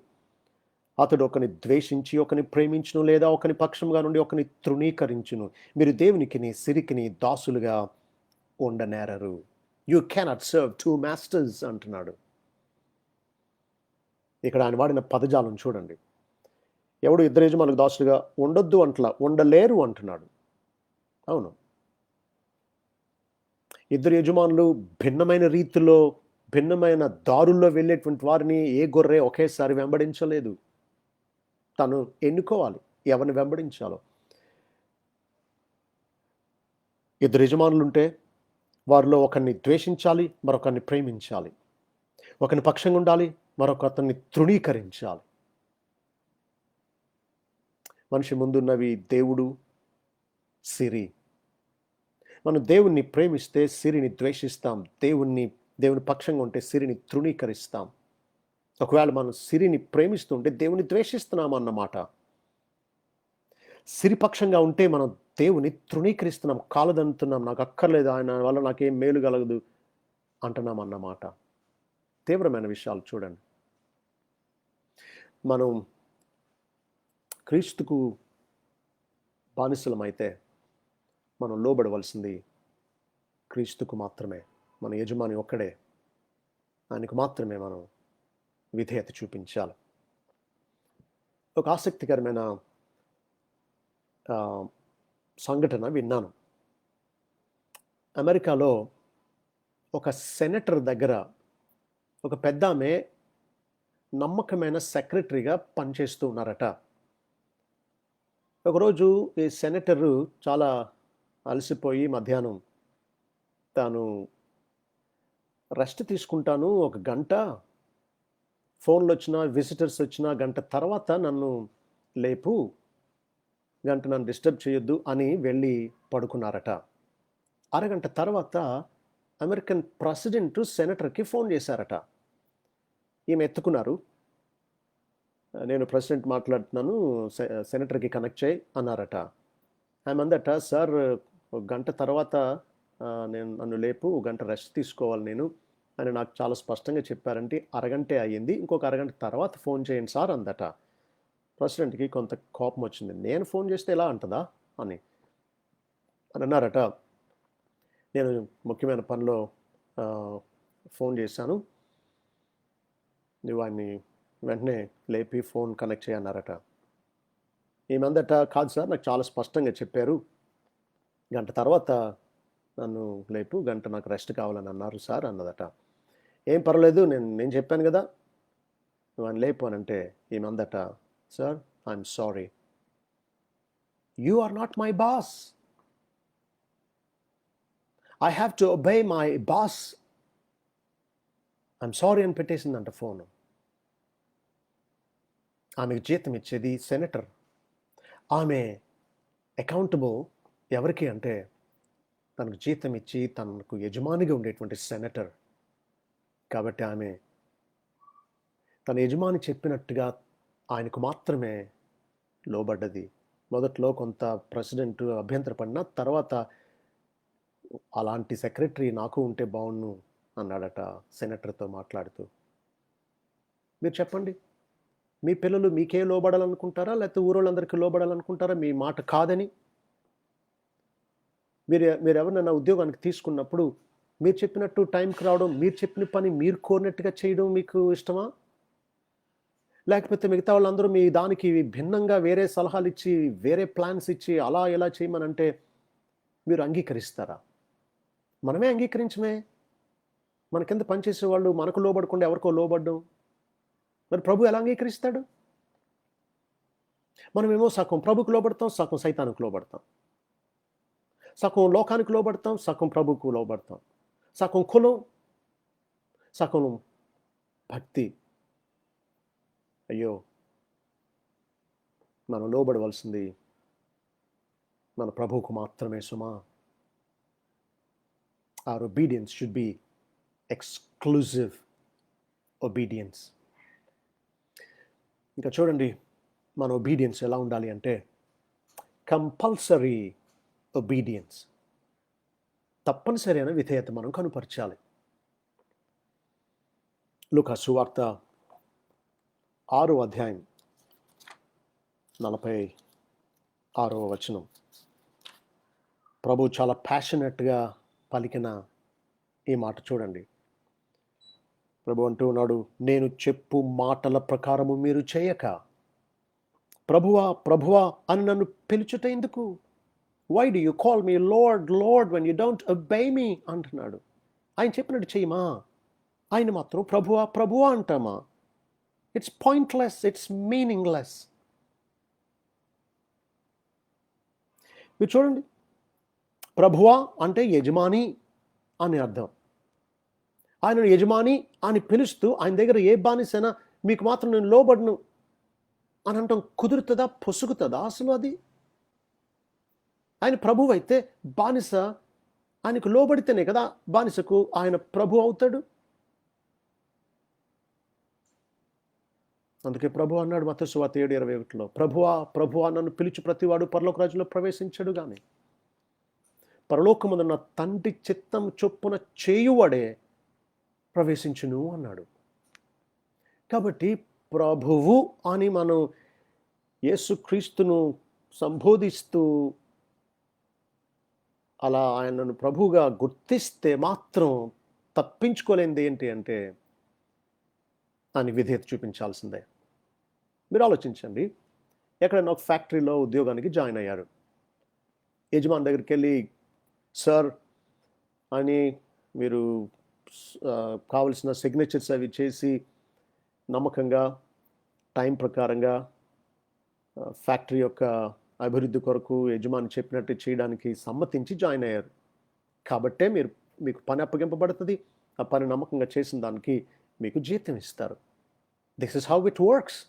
Speaker 1: అతడు ఒకని ద్వేషించి ఒకని ప్రేమించును, లేదా ఒకని పక్షంగా నుండి ఒకని తృణీకరించును. మీరు దేవునికిని సిరికిని దాసులుగా ఉండనేరరు. You cannot serve two masters అంటున్నాడు. ఇక్కడ ఆయన వాడిన పదజాలం చూడండి. ఎవడు ఇద్దరు యజమానులకు దాసులుగా ఉండొద్దు అంటలా, ఉండలేరు అంటున్నాడు. అవును, ఇద్దరు యజమానులు భిన్నమైన రీతిలో భిన్నమైన దారుల్లో వెళ్ళేటువంటి వారిని ఏ గొర్రె ఒకేసారి వెంబడించలేదు. తను ఎన్నుకోవాలి ఎవరిని వెంబడించాలో. ఇద్దరు యజమానులు ఉంటే వారిలో ఒకరిని ద్వేషించాలి, మరొకరిని ప్రేమించాలి. ఒకరిని పక్షంగా ఉండాలి, మరొకరిని తృణీకరించాలి. మనిషి ముందున్నవి దేవుడు, సిరి. మనం దేవుణ్ణి ప్రేమిస్తే సిరిని ద్వేషిస్తాం, దేవుని పక్షంగా ఉంటే సిరిని తృణీకరిస్తాం. ఒకవేళ మనం సిరిని ప్రేమిస్తుంటే దేవుని ద్వేషిస్తున్నాం అన్నమాట. సిరిపక్షంగా ఉంటే మనం దేవుని తృణీకరిస్తున్నాం, కాలదంతున్నాం, నాకు అక్కర్లేదు, ఆయన వల్ల నాకేం మేలు కలగదు అంటున్నాం అన్నమాట. తీవ్రమైన విషయాలు చూడండి. మనం క్రీస్తుకు బానిసలమైతే మనం లోబడవలసింది క్రీస్తుకు మాత్రమే. మన యజమాని ఒక్కడే, ఆయనకు మాత్రమే మనం విధేయత చూపించాలి. ఒక ఆసక్తికరమైన సంఘటన విన్నాను. అమెరికాలో ఒక సెనేటర్ దగ్గర ఒక పెద్ద ఆమె నమ్మకమైన సెక్రటరీగా పనిచేస్తూ ఉన్నారట. ఒకరోజు ఈ సెనేటరు చాలా అలసిపోయి మధ్యాహ్నం తాను రెస్ట్ తీసుకుంటాను, ఒక గంట ఫోన్లు వచ్చినా విజిటర్స్ వచ్చినా గంట తర్వాత నన్ను లేపు, గంట నన్ను డిస్టర్బ్ చేయొద్దు అని వెళ్ళి పడుకున్నారట. అరగంట తర్వాత అమెరికన్ ప్రెసిడెంట్ సెనేటర్కి ఫోన్ చేశారట. ఈమె ఎత్తుకున్నారు. నేను ప్రెసిడెంట్ మాట్లాడుతున్నాను, సెనేటర్కి కనెక్ట్ చేయి అన్నారట. ఆమె అందట, సార్ ఒక గంట తర్వాత నన్ను లేపు, గంట రెస్ట్ తీసుకోవాలి నేను అని నాకు చాలా స్పష్టంగా చెప్పారంటే అరగంటే అయ్యింది, ఇంకొక అరగంట తర్వాత ఫోన్ చేయండి సార్ అందట. ప్రెసిడెంట్కి కొంత కోపం వచ్చింది. నేను ఫోన్ చేస్తే ఎలా అంటదా అని అన్నారట. నేను ముఖ్యమైన పనిలో ఫోన్ చేశాను, నువ్వు ఆయన్ని వెంటనే లేపి ఫోన్ కనెక్ట్ చేయన్నారట. ఈమందట, కాదు సార్ నాకు చాలా స్పష్టంగా చెప్పారు, గంట తర్వాత నన్ను లేపు, గంట నాకు రెస్ట్ కావాలని అన్నారు సార్ అన్నదట. ఏం పర్వాలేదు, నేను చెప్పాను కదా, నువ్వు ఆయన లేపు అని అంటే ఈమందట, sir I'm sorry, you are not my boss, I have to obey my boss, I'm sorry అని పెట్టేసిందంట ఫోను. ఆమెకు జీతం ఇచ్చేది సెనేటర్. ఆమె అకౌంటబుల్ ఎవరికి అంటే తనకు జీతం ఇచ్చి తనకు యజమానిగా ఉండేటువంటి సెనేటర్. కాబట్టి ఆమె తన యజమాని చెప్పినట్టుగా ఆయనకు మాత్రమే లోబడ్డది. మొదట్లో కొంత ప్రెసిడెంట్ అభ్యంతరపడిన తర్వాత అలాంటి సెక్రటరీ నాకు ఉంటే బాగుండు అన్నాడట సెనేటర్తో మాట్లాడుతూ. మీరు చెప్పండి, మీ పిల్లలు మీకే లోబడాలనుకుంటారా, లేకపోతే ఊరోళ్ళందరికీ లోబడాలనుకుంటారా మీ మాట కాదని? మీరు ఎవరినైనా ఉద్యోగానికి తీసుకున్నప్పుడు మీరు చెప్పినట్టు టైంకి రావడం, మీరు చెప్పిన పని మీరు కోరినట్టుగా చేయడం మీకు ఇష్టమా? లేకపోతే మిగతా వాళ్ళందరూ మీ దానికి భిన్నంగా వేరే సలహాలు ఇచ్చి వేరే ప్లాన్స్ ఇచ్చి అలా ఎలా చేయమనంటే మీరు అంగీకరిస్తారా? మనమే అంగీకరించమే. మన కింద పనిచేసే వాళ్ళు మనకు లోబడకుండా ఎవరికో లోబడ్డం, మరి ప్రభు ఎలా అంగీకరిస్తాడు? మనమేమో సగం ప్రభుకు లోబడతాం, సగం సైతానికి లోబడతాం. సగం లోకానికి లోబడతాం, సగం ప్రభుకు లోబడతాం. సగం కులం, సగం భక్తి. అయ్యో, మనం లోబడవలసింది మన ప్రభువుకు మాత్రమే సుమా. Our obedience should be exclusive obedience. ఇంకా చూడండి, మన ఒబీడియన్స్ ఎలా ఉండాలి అంటే కంపల్సరీ ఒబీడియన్స్. తప్పనిసరి అయిన విధేయత మనం కనుపరచాలి. లూకా సువార్త 6వ అధ్యాయం 46వ వచనం. ప్రభు చాలా ప్యాషనెట్గా పలికిన ఈ మాట చూడండి. ప్రభు అంటూ ఉన్నాడు, నేను చెప్పు మాటల ప్రకారము మీరు చేయక ప్రభువా ప్రభువా అని నన్ను పిలుచుట ఎందుకు? Why do you call me lord lord when you don't obey me అంటున్నాడు. ఆయన చెప్పినట్టు చేయమా? ఆయన మాత్రం ప్రభువా ప్రభువా అంటామా? It's pointless, it's meaningless. మీరు చూడండి, ప్రభువా అంటే యజమాని అని అర్థం. ఆయనను యజమాని అని పిలుస్తూ ఆయన దగ్గర ఏ బానిసైనా మీకు మాత్రం నేను లోబడను అని అంటాం కుదురుతుందా? పొసుగుతుందా అసలు అది? ఆయన ప్రభువు అయితే బానిస ఆయనకు లోబడితేనే కదా బానిసకు ఆయన ప్రభు అవుతాడు. అందుకే ప్రభు అన్నాడు మత్తయి సువార్త 7:21, ప్రభువా ప్రభువా నన్ను పిలుచు ప్రతివాడు పరలోక రాజ్యంలో ప్రవేశించడు గాని పరలోకమందున్న తండ్రి చిత్తం చొప్పున చేయువాడే ప్రవేశించును అన్నాడు. కాబట్టి ప్రభువు అని మనం యేసుక్రీస్తును సంబోధిస్తూ అలా ఆయనను ప్రభువుగా గుర్తిస్తే మాత్రం తప్పించుకోలేనిది ఏంటి అంటే ఆయన విధేయత చూపించాల్సిందే. మీరు ఆలోచించండి, ఎక్కడైనా ఒక ఫ్యాక్టరీలో ఉద్యోగానికి జాయిన్ అయ్యారు. యజమాని దగ్గరికి వెళ్ళి సార్ అని మీరు కావలసిన సిగ్నేచర్స్ అవి చేసి నమ్మకంగా టైం ప్రకారంగా ఫ్యాక్టరీ యొక్క అభివృద్ధి కొరకు యజమాని చెప్పినట్టు చేయడానికి సమ్మతించి జాయిన్ అయ్యారు. కాబట్టే మీకు పని అప్పగింపబడుతుంది. ఆ పని నమ్మకంగా చేసిన దానికి మీకు జీతం ఇస్తారు. This is how it works.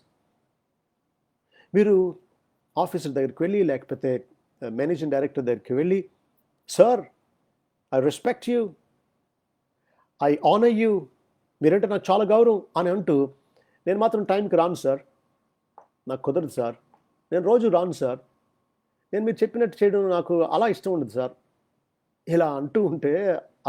Speaker 1: మీరు ఆఫీసర్ దగ్గరికి వెళ్ళి లేకపోతే మేనేజింగ్ డైరెక్టర్ దగ్గరికి వెళ్ళి sir I respect you, I honour you, మీరంటే నాకు చాలా గౌరవం అని అంటూ నేను మాత్రం టైంకి రాను సార్, నాకు కుదరదు సార్, నేను రోజు రాను సార్, నేను మీరు చెప్పినట్టు చేయడం నాకు అలా ఇష్టం ఉండదు సార్, ఇలా అంటూ ఉంటే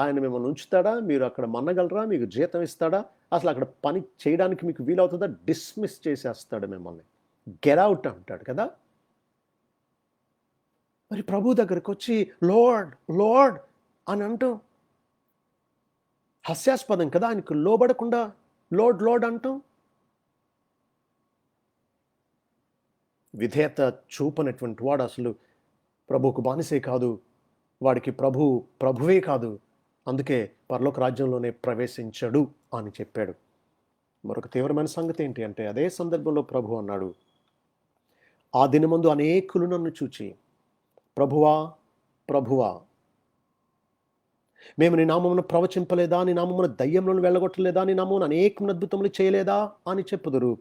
Speaker 1: ఆయన మిమ్మల్ని ఉంచుతాడా? మీరు అక్కడ మన్నగలరా? మీకు జీతం ఇస్తాడా? అసలు అక్కడ పని చేయడానికి మీకు వీలవుతుందా? డిస్మిస్ చేసేస్తాడు మిమ్మల్ని. గెట్ అవుట్ అంటాడు కదా. మరి ప్రభు దగ్గరికి వచ్చి లార్డ్ లార్డ్ అని అంటాం హాస్యాస్పదం కదా. ఆయనకు లోబడకుండా లార్డ్ లార్డ్ అంటాం. విధేయత చూపనటువంటి వాడు అసలు ప్రభువుకు బానిసే కాదు, వాడికి ప్రభువే కాదు. అందుకే పరలోక రాజ్యంలోనే ప్రవేశించడు అని చెప్పాడు. మరొక తీవ్రమైన సంగతి ఏంటి అంటే అదే సందర్భంలో ప్రభు అన్నాడు, ఆ దినమందు అనేకులు నన్ను చూచి ప్రభువా ప్రభువా మేము నీ నామమును ప్రవచింపలేదా, నీ నామమున దయ్యములను వెళ్ళగొట్టలేదా, నీ నామమున అనేక అద్భుతములు చేయలేదా అని చెప్పుదురు.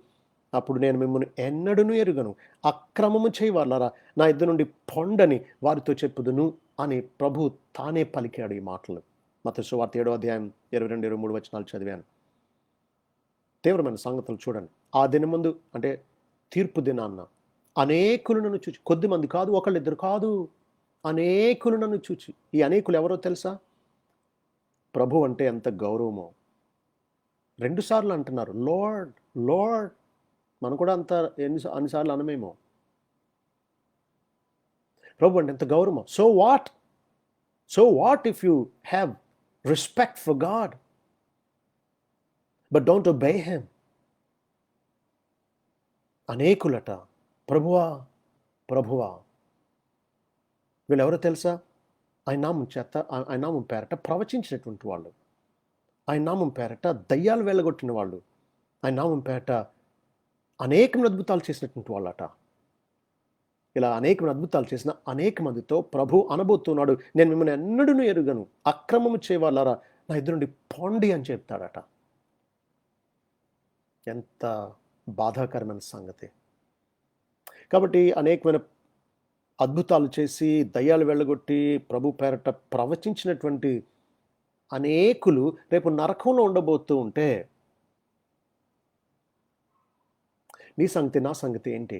Speaker 1: అప్పుడు నేను మిమ్మల్ని ఎన్నడూను ఎరుగను, అక్రమము చేయవాళ్ళారా నా ఇద్దరు నుండి పొండని వారితో చెప్పుదును అని ప్రభు తానే పలికాడు ఈ మాటలు. మత్తయి సువార్త 7వ అధ్యాయం 22-23 వచనాలు చదివాను. తీవ్రమైన సంగతులు చూడండి. ఆ దినమందు అంటే తీర్పు దినాన్న అనేకులు నన్ను చూచి, కొద్ది మంది కాదు, ఒకళ్ళిద్దరు కాదు, అనేకులు నన్ను చూచి. ఈ అనేకులు ఎవరో తెలుసా? ప్రభు అంటే ఎంత గౌరవమో. 2 సార్లు అంటున్నారు లార్డ్ లార్డ్. మనం కూడా అంత అన్నిసార్లు అనమేమో. ప్రభు అంటే ఎంత గౌరవమో. So what if you have respect for God but don't obey him? అనేకులట ప్రభువా ప్రభువా. వీళ్ళెవరో తెలుసా? ఆయన నామం పేరట ప్రవచించినటువంటి వాళ్ళు, ఆయన నామం పేరట దయ్యాలు వెళ్ళగొట్టిన వాళ్ళు, ఆయన నామం పేరట అనేక అద్భుతాలు చేసినటువంటి వాళ్ళట. ఇలా అనేకమైన అద్భుతాలు చేసిన అనేక మందితో ప్రభు అనబోతున్నాడు, నేను మిమ్మల్ని ఎన్నడూ ఎరుగను, అక్రమము చేయవాళ్ళారా నా ఎదురు నుండి పోండి అని చెప్తాడట. ఎంత బాధాకరమైన సంగతి. కాబట్టి అనేకమైన అద్భుతాలు చేసి దయ్యాలు వెళ్ళగొట్టి ప్రభు పేరట ప్రవచించినటువంటి అనేకులు రేపు నరకంలో ఉండబోతూ ఉంటే నీ సంగతి నా సంగతి ఏంటి?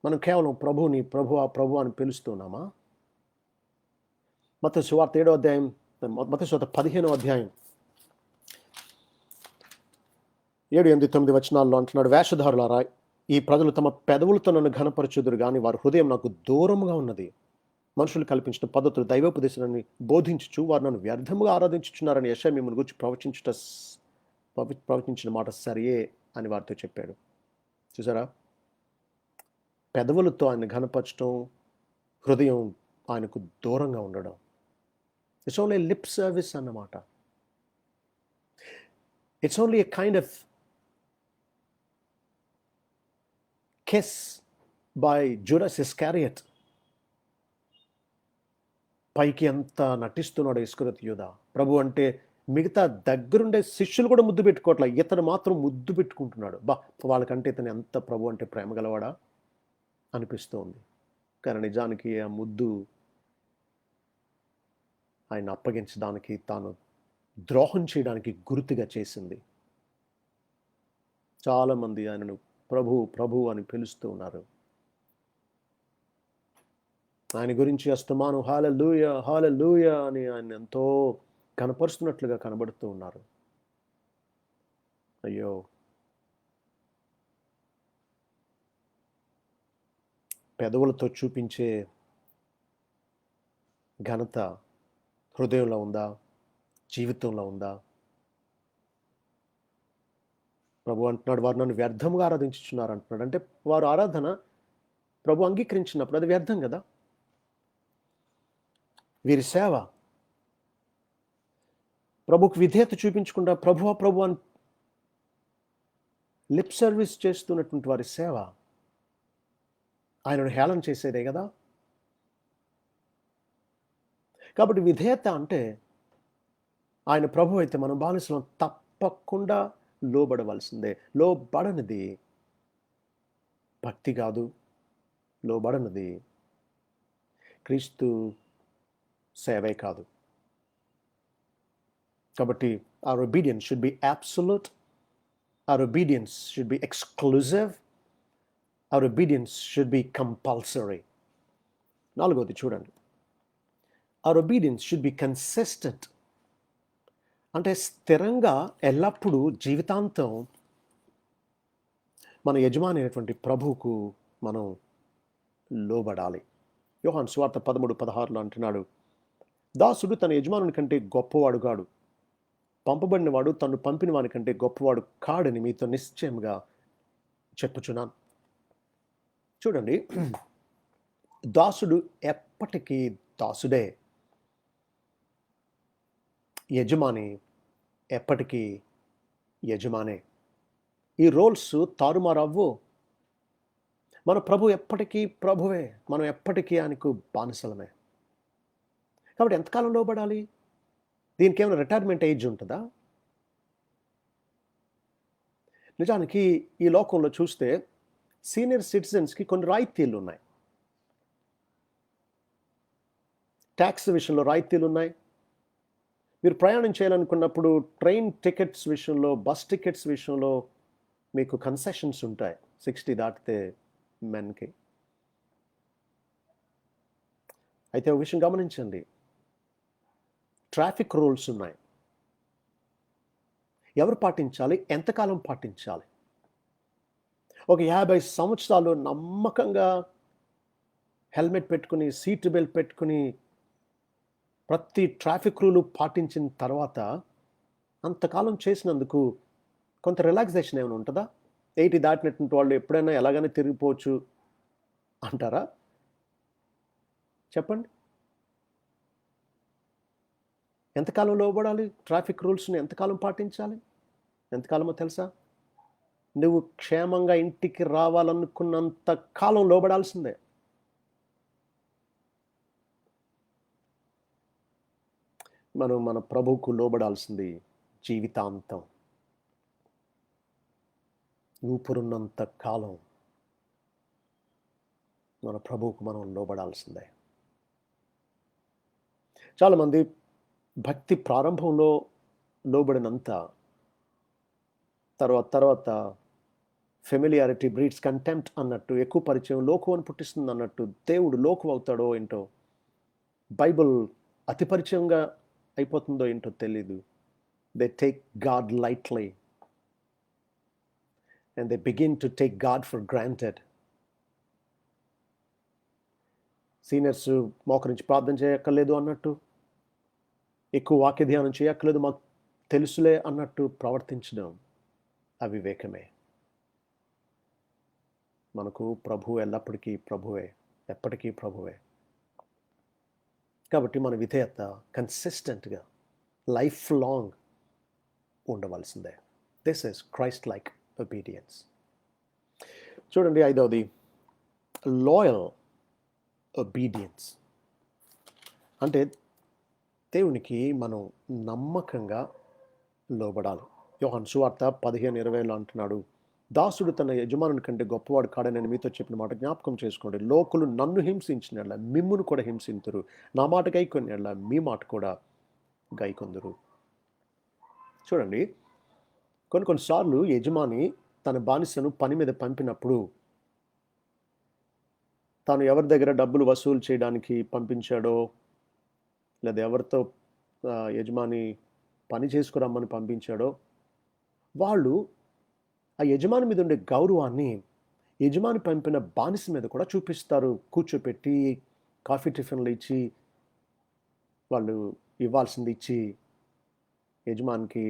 Speaker 1: మనం కేవలం ప్రభువుని ప్రభు అని పిలుస్తున్నామా? మత్తయి సువార్త 7వ అధ్యాయం, మత్తయి సువార్త 15వ అధ్యాయం 7, 8, 9 వచనాల్లో అంటున్నాడు, వేషధారులారా, ఈ ప్రజలు తమ పెదవులతో నన్ను ఘనపరచుదురు గాని వారి హృదయం నాకు దూరముగా ఉన్నది. మనుషులు కల్పించిన పద్ధతులు దైవోపదేశాన్ని బోధించుచు వారు నన్ను వ్యర్థముగా ఆరాధించుచున్నారని యెషయా మిమ్మల్ని గురించి ప్రవచించిన మాట సరియే అని వారితో చెప్పాడు. చూసారా, పెదవులతో ఆయన ఘనపరచడం, హృదయం ఆయనకు దూరంగా ఉండడం. ఇట్స్ ఓన్లీ లిప్ సర్వీస్ అన్నమాట. It's only a kind of kiss by Judas Iscariot. పైకి ఎంత నటిస్తున్నాడు ఇస్కరియోతు యూదా. ప్రభు అంటే మిగతా దగ్గరుండే శిష్యులు కూడా ముద్దు పెట్టుకోవట్లే, ఇతను మాత్రం ముద్దు పెట్టుకుంటున్నాడు. వాళ్ళకంటే ఇతను ఎంత ప్రభు అంటే ప్రేమ గలవాడా అనిపిస్తూ ఉంది. కానీ నిజానికి ఆ ముద్దు ఆయన అప్పగించడానికి, తాను ద్రోహం చేయడానికి గుర్తుగా చేసింది. చాలామంది ఆయనను ప్రభు ప్రభు అని పిలుస్తూ ఉన్నారు. ఆయన గురించి అస్తమానం హల్లెలూయా హల్లెలూయా అని ఆయన ఎంతో కనపరుస్తున్నట్లుగా కనబడుతూ ఉన్నారు. అయ్యో, పెదవులతో చూపించే ఘనత హృదయంలో ఉందా? జీవితంలో ఉందా? ప్రభు అంటున్నాడు, వారు నన్ను వ్యర్థంగా ఆరాధించుచున్నారు అంటున్నాడు. అంటే వారు ఆరాధన ప్రభు అంగీకరించినప్పుడు అది వ్యర్థం కదా. వీరి సేవ ప్రభుకు విధేయత చూపించకుండా ప్రభు ప్రభు అని లిప్ సర్వీస్ చేస్తున్నటువంటి వారి సేవ ఆయనను హేళన చేసేదే కదా. కాబట్టి విధేయత అంటే ఆయన ప్రభు అయితే మనం బానిసలం, తప్పకుండా లోబడవలసిందే. లోబడనిది భక్తి కాదు, లోబడనిది క్రీస్తు సేవే కాదు. కాబట్టి our obedience should be absolute, our obedience should be exclusive, our obedience should be compulsory. నాలుగోది చూడండి, our obedience should be consistent. అంటే స్థిరంగా ఎల్లప్పుడూ జీవితాంతం మన యజమాని అయినటువంటి ప్రభువుకు మనం లోబడాలి. యోహాను సువార్త 13:16 అంటున్నాడు, దాసుడు తన యజమానుని కంటే గొప్పవాడు కాడు, పంపబడిన వాడు తను పంపిన వాని కంటే గొప్పవాడు కాడని మీతో నిశ్చయంగా చెప్పుచున్నాను. చూడండి, దాసుడు ఎప్పటికీ దాసుడే, యజమాని ఎప్పటికీ యజమానే. ఈ రోల్స్ తారుమారవ్వు. మన ప్రభు ఎప్పటికీ ప్రభువే, మనం ఎప్పటికీ ఆయనకు బానిసలమే. కాబట్టి ఎంతకాలం లోబడాలి? దీనికి ఏమైనా రిటైర్మెంట్ ఏజ్ ఉంటుందా? నిజానికి ఈ లోకంలో చూస్తే సీనియర్ సిటిజన్స్కి కొన్ని రాయితీలు ఉన్నాయి. ట్యాక్స్ విషయంలో రాయితీలు ఉన్నాయి. మీరు ప్రయాణం చేయాలనుకున్నప్పుడు ట్రైన్ టికెట్స్ విషయంలో, బస్ టికెట్స్ విషయంలో మీకు కన్సెషన్స్ ఉంటాయి 60 దాటితే మెన్కి. అయితే ఒక విషయం గమనించండి, ట్రాఫిక్ రూల్స్ ఉన్నాయి. ఎవరు పాటించాలి? ఎంతకాలం పాటించాలి? ఒక 50 సంవత్సరాలు నమ్మకంగా హెల్మెట్ పెట్టుకుని, సీట్ బెల్ట్ పెట్టుకుని ప్రతి ట్రాఫిక్ రూలు పాటించిన తర్వాత అంతకాలం చేసినందుకు కొంత రిలాక్సేషన్ ఏమైనా ఉంటుందా? 80 దాటినటువంటి వాళ్ళు ఎప్పుడైనా ఎలాగైనా తిరిగిపోవచ్చు అంటారా? చెప్పండి. ఎంతకాలం లోబడాలి? ట్రాఫిక్ రూల్స్ని ఎంతకాలం పాటించాలి? ఎంతకాలమో తెలుసా? నువ్వు క్షేమంగా ఇంటికి రావాలనుకున్నంత కాలం లోబడాల్సిందే. మనం మన ప్రభువుకు లోబడాల్సింది జీవితాంతం. ఊపిరున్నంత కాలం మన ప్రభువుకు మనం లోబడాల్సిందే. చాలామంది భక్తి ప్రారంభంలో లోబడినంత తర్వాత ఫెమిలియారిటీ బ్రీడ్స్ కంటెంప్ట్ అన్నట్టు, ఎక్కువ పరిచయం లోకువని పుట్టిస్తుంది అన్నట్టు, దేవుడు లోకు అవుతాడో ఏంటో, బైబిల్ అతి పరిచయంగా అయిపోతుందో ఏంటో తెలీదు. They take God lightly and they begin to take God for granted. Seniors మోకరించి ప్రార్థన చేయక్కర్లేదు అన్నట్టు, ఎక్కువ వాక్య ధ్యానం చేయక్కర్లేదు, మాకు తెలుసులే అన్నట్టు ప్రవర్తించడం అవివేకమే. మనకు ప్రభు ఎల్లప్పటికీ ప్రభువే, ఎప్పటికీ ప్రభువే. కాబట్టి మన విధేయత కన్సిస్టెంట్గా లైఫ్ లాంగ్ ఉండవలసిందే. This is Christ like obedience. చూడండి, ఐదవది లాయల్ ఒబీడియన్స్. అంటే దేవునికి మనం నమ్మకంగా లోబడాలి. యోహాను సువార్త 15:20 అంటున్నాడు, దాసుడు తన యజమానుని కంటే గొప్పవాడు కాడని నేను మీతో చెప్పిన మాట జ్ఞాపకం చేసుకోండి. లోకులు నన్ను హింసించిన మిమ్మును కూడా హింసింతురు, నా మాట గైకొన్న మీ మాట కూడా గైకొందురు. చూడండి, కొన్నిసార్లు యజమాని తన బానిసను పని మీద పంపినప్పుడు, తాను ఎవరి దగ్గర డబ్బులు వసూలు చేయడానికి పంపించాడో, లేదా ఎవరితో యజమాని పని చేసుకురమ్మని పంపించాడో, వాళ్ళు ఆ యజమాని మీద ఉండే గౌరవాన్ని యజమాని పంపిన బానిస మీద కూడా చూపిస్తారు. కూర్చోపెట్టి కాఫీ టిఫిన్లు ఇచ్చి, వాళ్ళు ఇవ్వాల్సింది ఇచ్చి, యజమానికి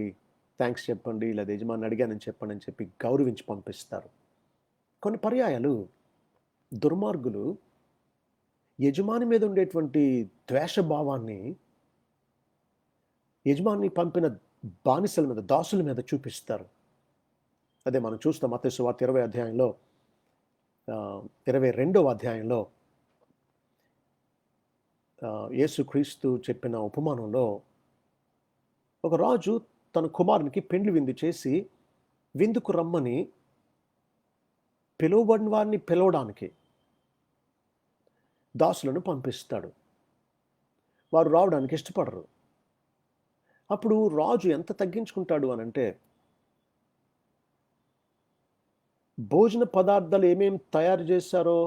Speaker 1: థ్యాంక్స్ చెప్పండి, లేదా యజమాని అడిగానని చెప్పండి అని చెప్పి గౌరవించి పంపిస్తారు. కొన్ని పర్యాయాలు దుర్మార్గులు యజమాని మీద ఉండేటువంటి ద్వేషభావాన్ని యజమాని పంపిన బానిసల మీద, దాసుల మీద చూపిస్తారు. అదే మనం చూస్తాం మత్తయి సువార్త 20వ అధ్యాయంలో, 22వ అధ్యాయంలో యేసుక్రీస్తు చెప్పిన ఉపమానంలో, ఒక రాజు తన కుమారునికి పెండ్లి విందు చేసి విందుకు రమ్మని పిలువబడిన వారిని పిలవడానికి దాసులను పంపిస్తాడు. వారు రావడానికి ఇష్టపడరు. అప్పుడు రాజు ఎంత తగ్గించుకుంటాడు అని అంటే, భోజన పదార్థాలు ఏమేమి తయారు చేశారో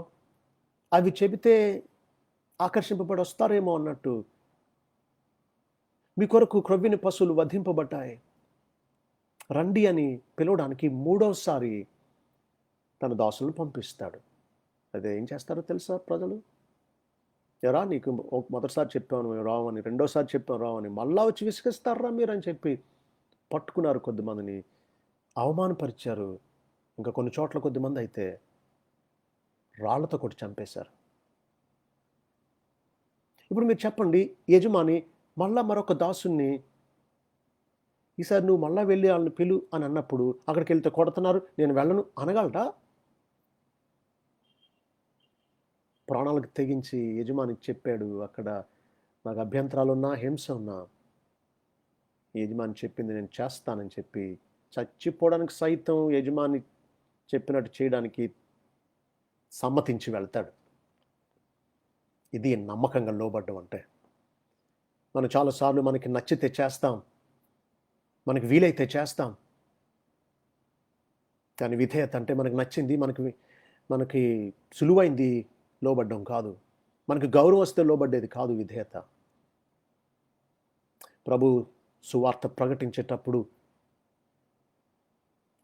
Speaker 1: అవి చెబితే ఆకర్షింపబడి వస్తారేమో అన్నట్టు, మీ కొరకు క్రొవ్విన పశువులు వధింపబడ్డాయి, రండి అని పిలవడానికి 3వసారి తన దాసులను పంపిస్తాడు. అదే ఏం చేస్తారో తెలుసా ప్రజలు? ఎరా నీకు మొదటిసారి చెప్పాను రావని, రెండోసారి చెప్పాను రావని, మళ్ళా వచ్చి విసిగిస్తారా మీరు అని చెప్పి పట్టుకున్నారు. కొద్దిమందిని అవమానపరిచారు. ఇంకా కొన్ని చోట్ల కొద్దిమంది అయితే రాళ్లతో కొట్టి చంపేశారు. ఇప్పుడు మీరు చెప్పండి, యజమాని మళ్ళా మరొక దాసుని, ఈసారి నువ్వు మళ్ళా వెళ్ళి వాళ్ళని పిలు అని అన్నప్పుడు, అక్కడికి వెళ్తే కొడుతున్నారు, నేను వెళ్ళను అనగలడా? ప్రాణాలకు తెగించి యజమానికి చెప్పాడు, అక్కడ నాకు అభ్యంతరాలున్నా, హింస ఉన్నా యజమాని చెప్పింది నేను చేస్తానని చెప్పి చచ్చిపోవడానికి సైతం యజమాని చెప్పినట్టు చేయడానికి సమ్మతించి వెళ్తాడు. ఇది నమ్మకంగా లోబడ్డం అంటే. మనం చాలాసార్లు మనకి నచ్చితే చేస్తాం, మనకి వీలైతే చేస్తాం. కానీ విధేయత అంటే మనకు నచ్చింది, మనకి సులువైంది లోబడ్డం కాదు. మనకి గౌరవం వస్తే లోబడ్డేది కాదు విధేయత. ప్రభు సువార్త ప్రకటించేటప్పుడు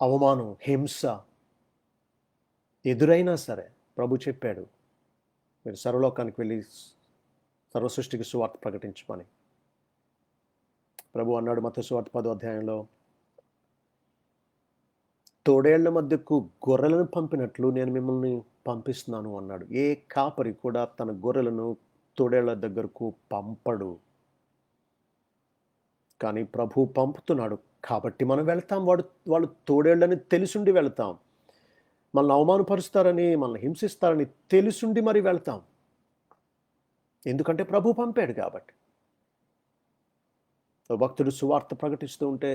Speaker 1: అవమానం, హింస ఎదురైనా సరే ప్రభు చెప్పాడు, మీరు సర్వలోకానికి వెళ్ళి సర్వసృష్టికి సువార్త ప్రకటించమని. ప్రభు అన్నాడు మత్తయి సువార్త 10వ అధ్యాయంలో, తోడేళ్ల మధ్యకు గొర్రెలను పంపినట్లు నేను మిమ్మల్ని పంపిస్తున్నాను అన్నాడు. ఏ కాపరి కూడా తన గొర్రెలను తోడేళ్ల దగ్గరకు పంపడు. కానీ ప్రభు పంపుతున్నాడు కాబట్టి మనం వెళ్తాం. వాళ్ళు తోడేళ్ళని తెలిసుండి వెళ్తాం. మనల్ని అవమానపరుస్తారని, మనల్ని హింసిస్తారని తెలిసుండి మరి వెళ్తాం. ఎందుకంటే ప్రభు పంపాడు కాబట్టి. ఒక భక్తుడు సువార్త ప్రకటిస్తూ ఉంటే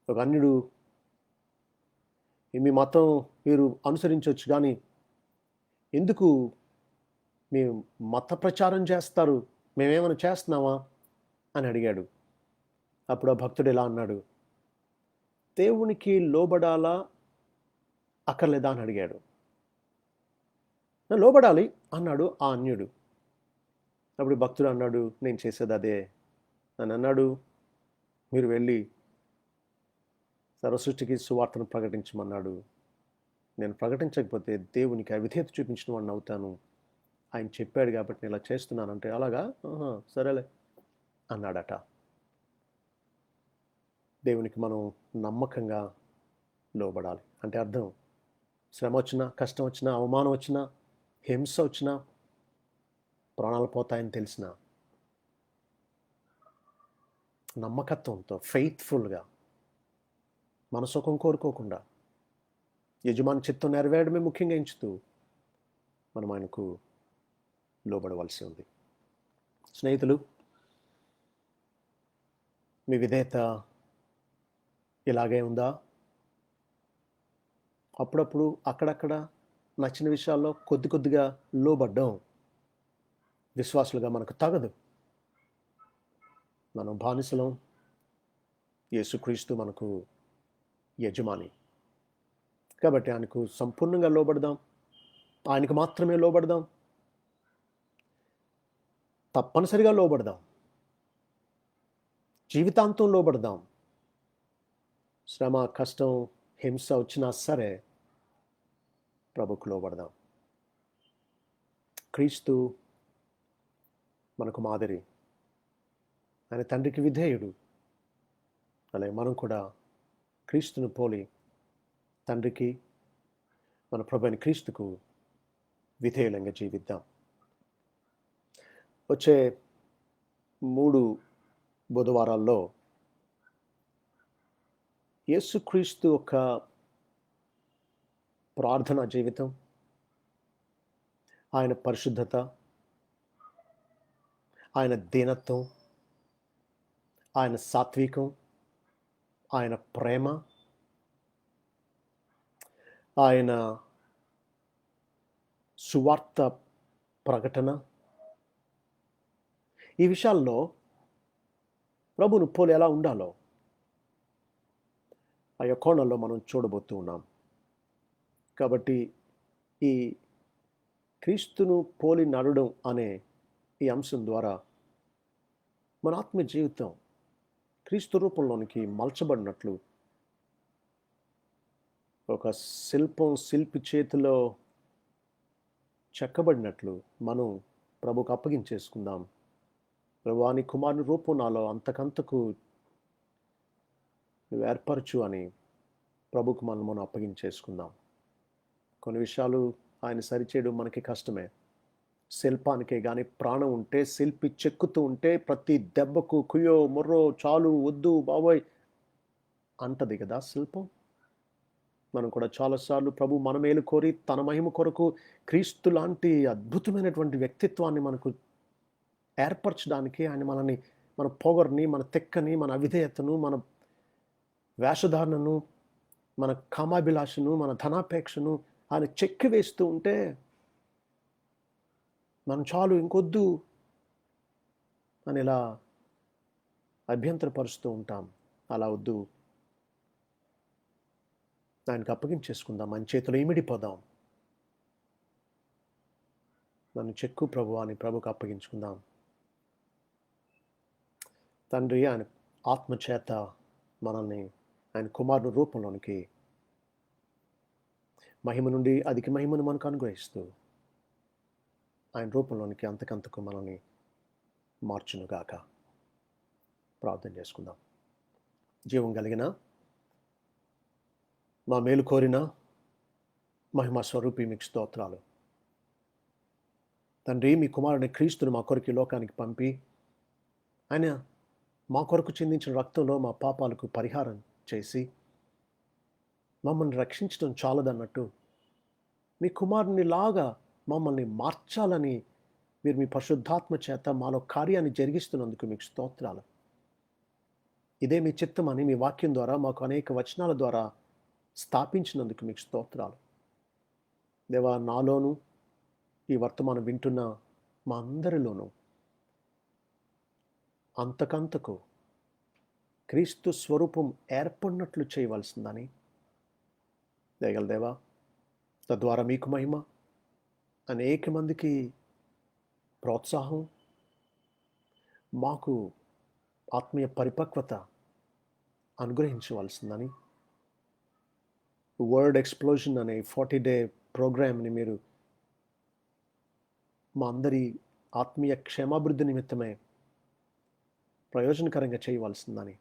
Speaker 1: ఒక అన్యుడు, మీ మతం మీరు అనుసరించవచ్చు కానీ ఎందుకు మీరు మత ప్రచారం చేస్తారు, మేమేమైనా చేస్తున్నామా అని అడిగాడు. అప్పుడు ఆ భక్తుడు ఇలా అన్నాడు, దేవునికి లోబడాలా అక్కర్లేదా అని అడిగాడు. లోబడాలి అన్నాడు ఆ అన్యుడు. అప్పుడు భక్తుడు అన్నాడు, నేను చేసేది అదే అని అన్నాడు. మీరు వెళ్ళి సర్వసృష్టికి సువార్తను ప్రకటించమన్నాడు. నేను ప్రకటించకపోతే దేవునికి అవిధేయత చూపించిన వాడిని అవుతాను. ఆయన చెప్పాడు కాబట్టి నేను ఇలా చేస్తున్నానంటే, అలాగా సరేలే అన్నాడట. దేవునికి మనం నమ్మకంగా లోబడాలి. అంటే అర్థం, శ్రమ వచ్చినా, కష్టం వచ్చినా, అవమానం వచ్చినా, హింస వచ్చినా, ప్రాణాలు పోతాయని తెలిసిన నమ్మకత్వంతో, ఫెయిత్ఫుల్గా, మన సుఖం కోరుకోకుండా యజమాని చిత్తం నెరవేరడమే ముఖ్యంగా ఎంచుతూ మనం ఆయనకు లోబడవలసి ఉంది. స్నేహితులు, మీ విధేయత ఇలాగే ఉందా? అప్పుడప్పుడు అక్కడక్కడ నచ్చిన విషయాల్లో కొద్దిగా లోబడ్డం విశ్వాసులుగా మనకు తగదు. మనం బానిసలం, యేసుక్రీస్తు మనకు యజమాని. కాబట్టి ఆయనకు సంపూర్ణంగా లోబడదాం, ఆయనకు మాత్రమే లోబడదాం, తప్పనిసరిగా లోబడదాం, జీవితాంతం లోబడదాం. శ్రమ, కష్టం, హింస వచ్చినా సరే ప్రభుకు లోబడదాం. క్రీస్తు మనకు మాదిరి, ఆయన తండ్రికి విధేయుడు. అలాగే మనం కూడా క్రీస్తును పోలి తండ్రికి, మన ప్రభువైన క్రీస్తుకు విధేయులంగా జీవిద్దాం. వచ్చే 3 బుధవారాల్లో యేసుక్రీస్తు యొక్క ప్రార్థనా జీవితం, ఆయన పరిశుద్ధత, ఆయన దీనత్వం, ఆయన సాత్వికం, ఆయన ప్రేమ, ఆయన సువార్త ప్రకటన, ఈ విషయాల్లో ప్రభువును పోలి ఎలా ఉండాలో ఆ యొక్క కోణంలో మనం చూడబోతూ ఉన్నాం. కాబట్టి ఈ క్రీస్తును పోలి నడవడం అనే ఈ అంశం ద్వారా మన ఆత్మీయ జీవితం క్రీస్తు రూపంలోనికి మలచబడినట్లు, ఒక శిల్పి చేతిలో చెక్కబడినట్లు మనం ప్రభుకు అప్పగించేసుకుందాం. ప్రభువా, నీ కుమారుని రూపం నాలో అంతకంతకు నువ్వు ఏర్పరచు అని ప్రభుకు మనం అప్పగించేసుకుందాం. కొన్ని విషయాలు ఆయన సరిచేయడం మనకి కష్టమే. శిల్పానికే కానీ ప్రాణం ఉంటే, శిల్పి చెక్కుతూ ఉంటే ప్రతి దెబ్బకు కుయ్యో మొర్రో చాలు వద్దు బాబోయ్ అంటది కదా శిల్పం. మనం కూడా చాలాసార్లు ప్రభు మన మేలు కోరి తన మహిమ కొరకు క్రీస్తు లాంటి అద్భుతమైనటువంటి వ్యక్తిత్వాన్ని మనకు ఏర్పరచడానికి ఆయన మనల్ని, మన పొగర్ని, మన తెక్కని, మన అవిధేయతను, మన వేషధారణను, మన కామాభిలాషను, మన ధనాపేక్షను ఆయన చెక్కి వేస్తూ ఉంటే మనం చాలు ఇంకొద్దు అని ఇలా అభ్యంతరపరుస్తూ ఉంటాం. అలా వద్దు, ఆయనకు అప్పగించేసుకుందాం, ఆయన చేతిలో ఇమిడిపోదాం. నన్ను చెక్కు ప్రభు అని ప్రభుకు అప్పగించుకుందాం. తండ్రి ఆయన ఆత్మచేత మనల్ని ఆయన కుమారుని రూపంలోనికి, మహిమ నుండి అధిక మహిమను మనకు అనుగ్రహిస్తూ ఆయన రూపంలోనికి అంతకంతకు మనల్ని మార్చునుగాక. ప్రార్థన చేసుకుందాం. జీవం కలిగిన మా మేలు కోరిన మహిమ స్వరూపి మీకు స్తోత్రాలు. తండ్రి, మీ కుమారుని క్రీస్తుని మా కొరకు లోకానికి పంపి ఆయన మా కొరకు చిందించిన రక్తంలో మా పాపాలకు పరిహారం చేసి మమ్మల్ని రక్షించడం చాలదన్నట్టు మీ కుమారునిలాగా మమ్మల్ని మార్చాలని మీరు మీ పరిశుద్ధాత్మ చేత మాలో కార్యాన్ని జరిగిస్తున్నందుకు మీకు స్తోత్రాలు. ఇదే మీ చిత్తమని మీ వాక్యం ద్వారా మాకు అనేక వచనాల ద్వారా స్థాపించినందుకు మీకు స్తోత్రాలు. దేవా, నాలోను ఈ వర్తమానం వింటున్న మా అందరిలోనూ అంతకంతకు క్రీస్తు స్వరూపం ఏర్పడినట్లు చేయవలసిందని దయగల దేవా, తద్వారా మీకు మహిమ, అనేక మందికి ప్రోత్సాహం, మాకు ఆత్మీయ పరిపక్వత అనుగ్రహించవలసిందని వర్డ్ ఎక్స్ప్లోజన్ అనే 40-day ప్రోగ్రామ్ని మీరు మా అందరి ఆత్మీయ క్షేమాభివృద్ధి నిమిత్తమే ప్రయోజనకరంగా చేయవలసిందని,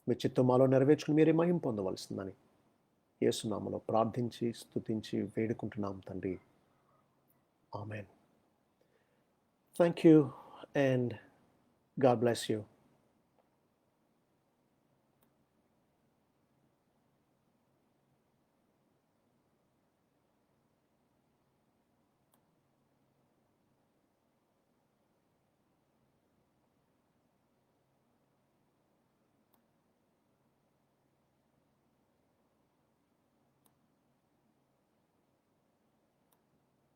Speaker 1: మీ చిత్తం మాలో నెరవేర్చుకుని మీరే మహిమ పొందవలసిందని యేసునామములో ప్రార్థించి స్తుతించి వేడుకుంటున్నాం తండ్రి. ఆమేన్. Thank you and God bless you.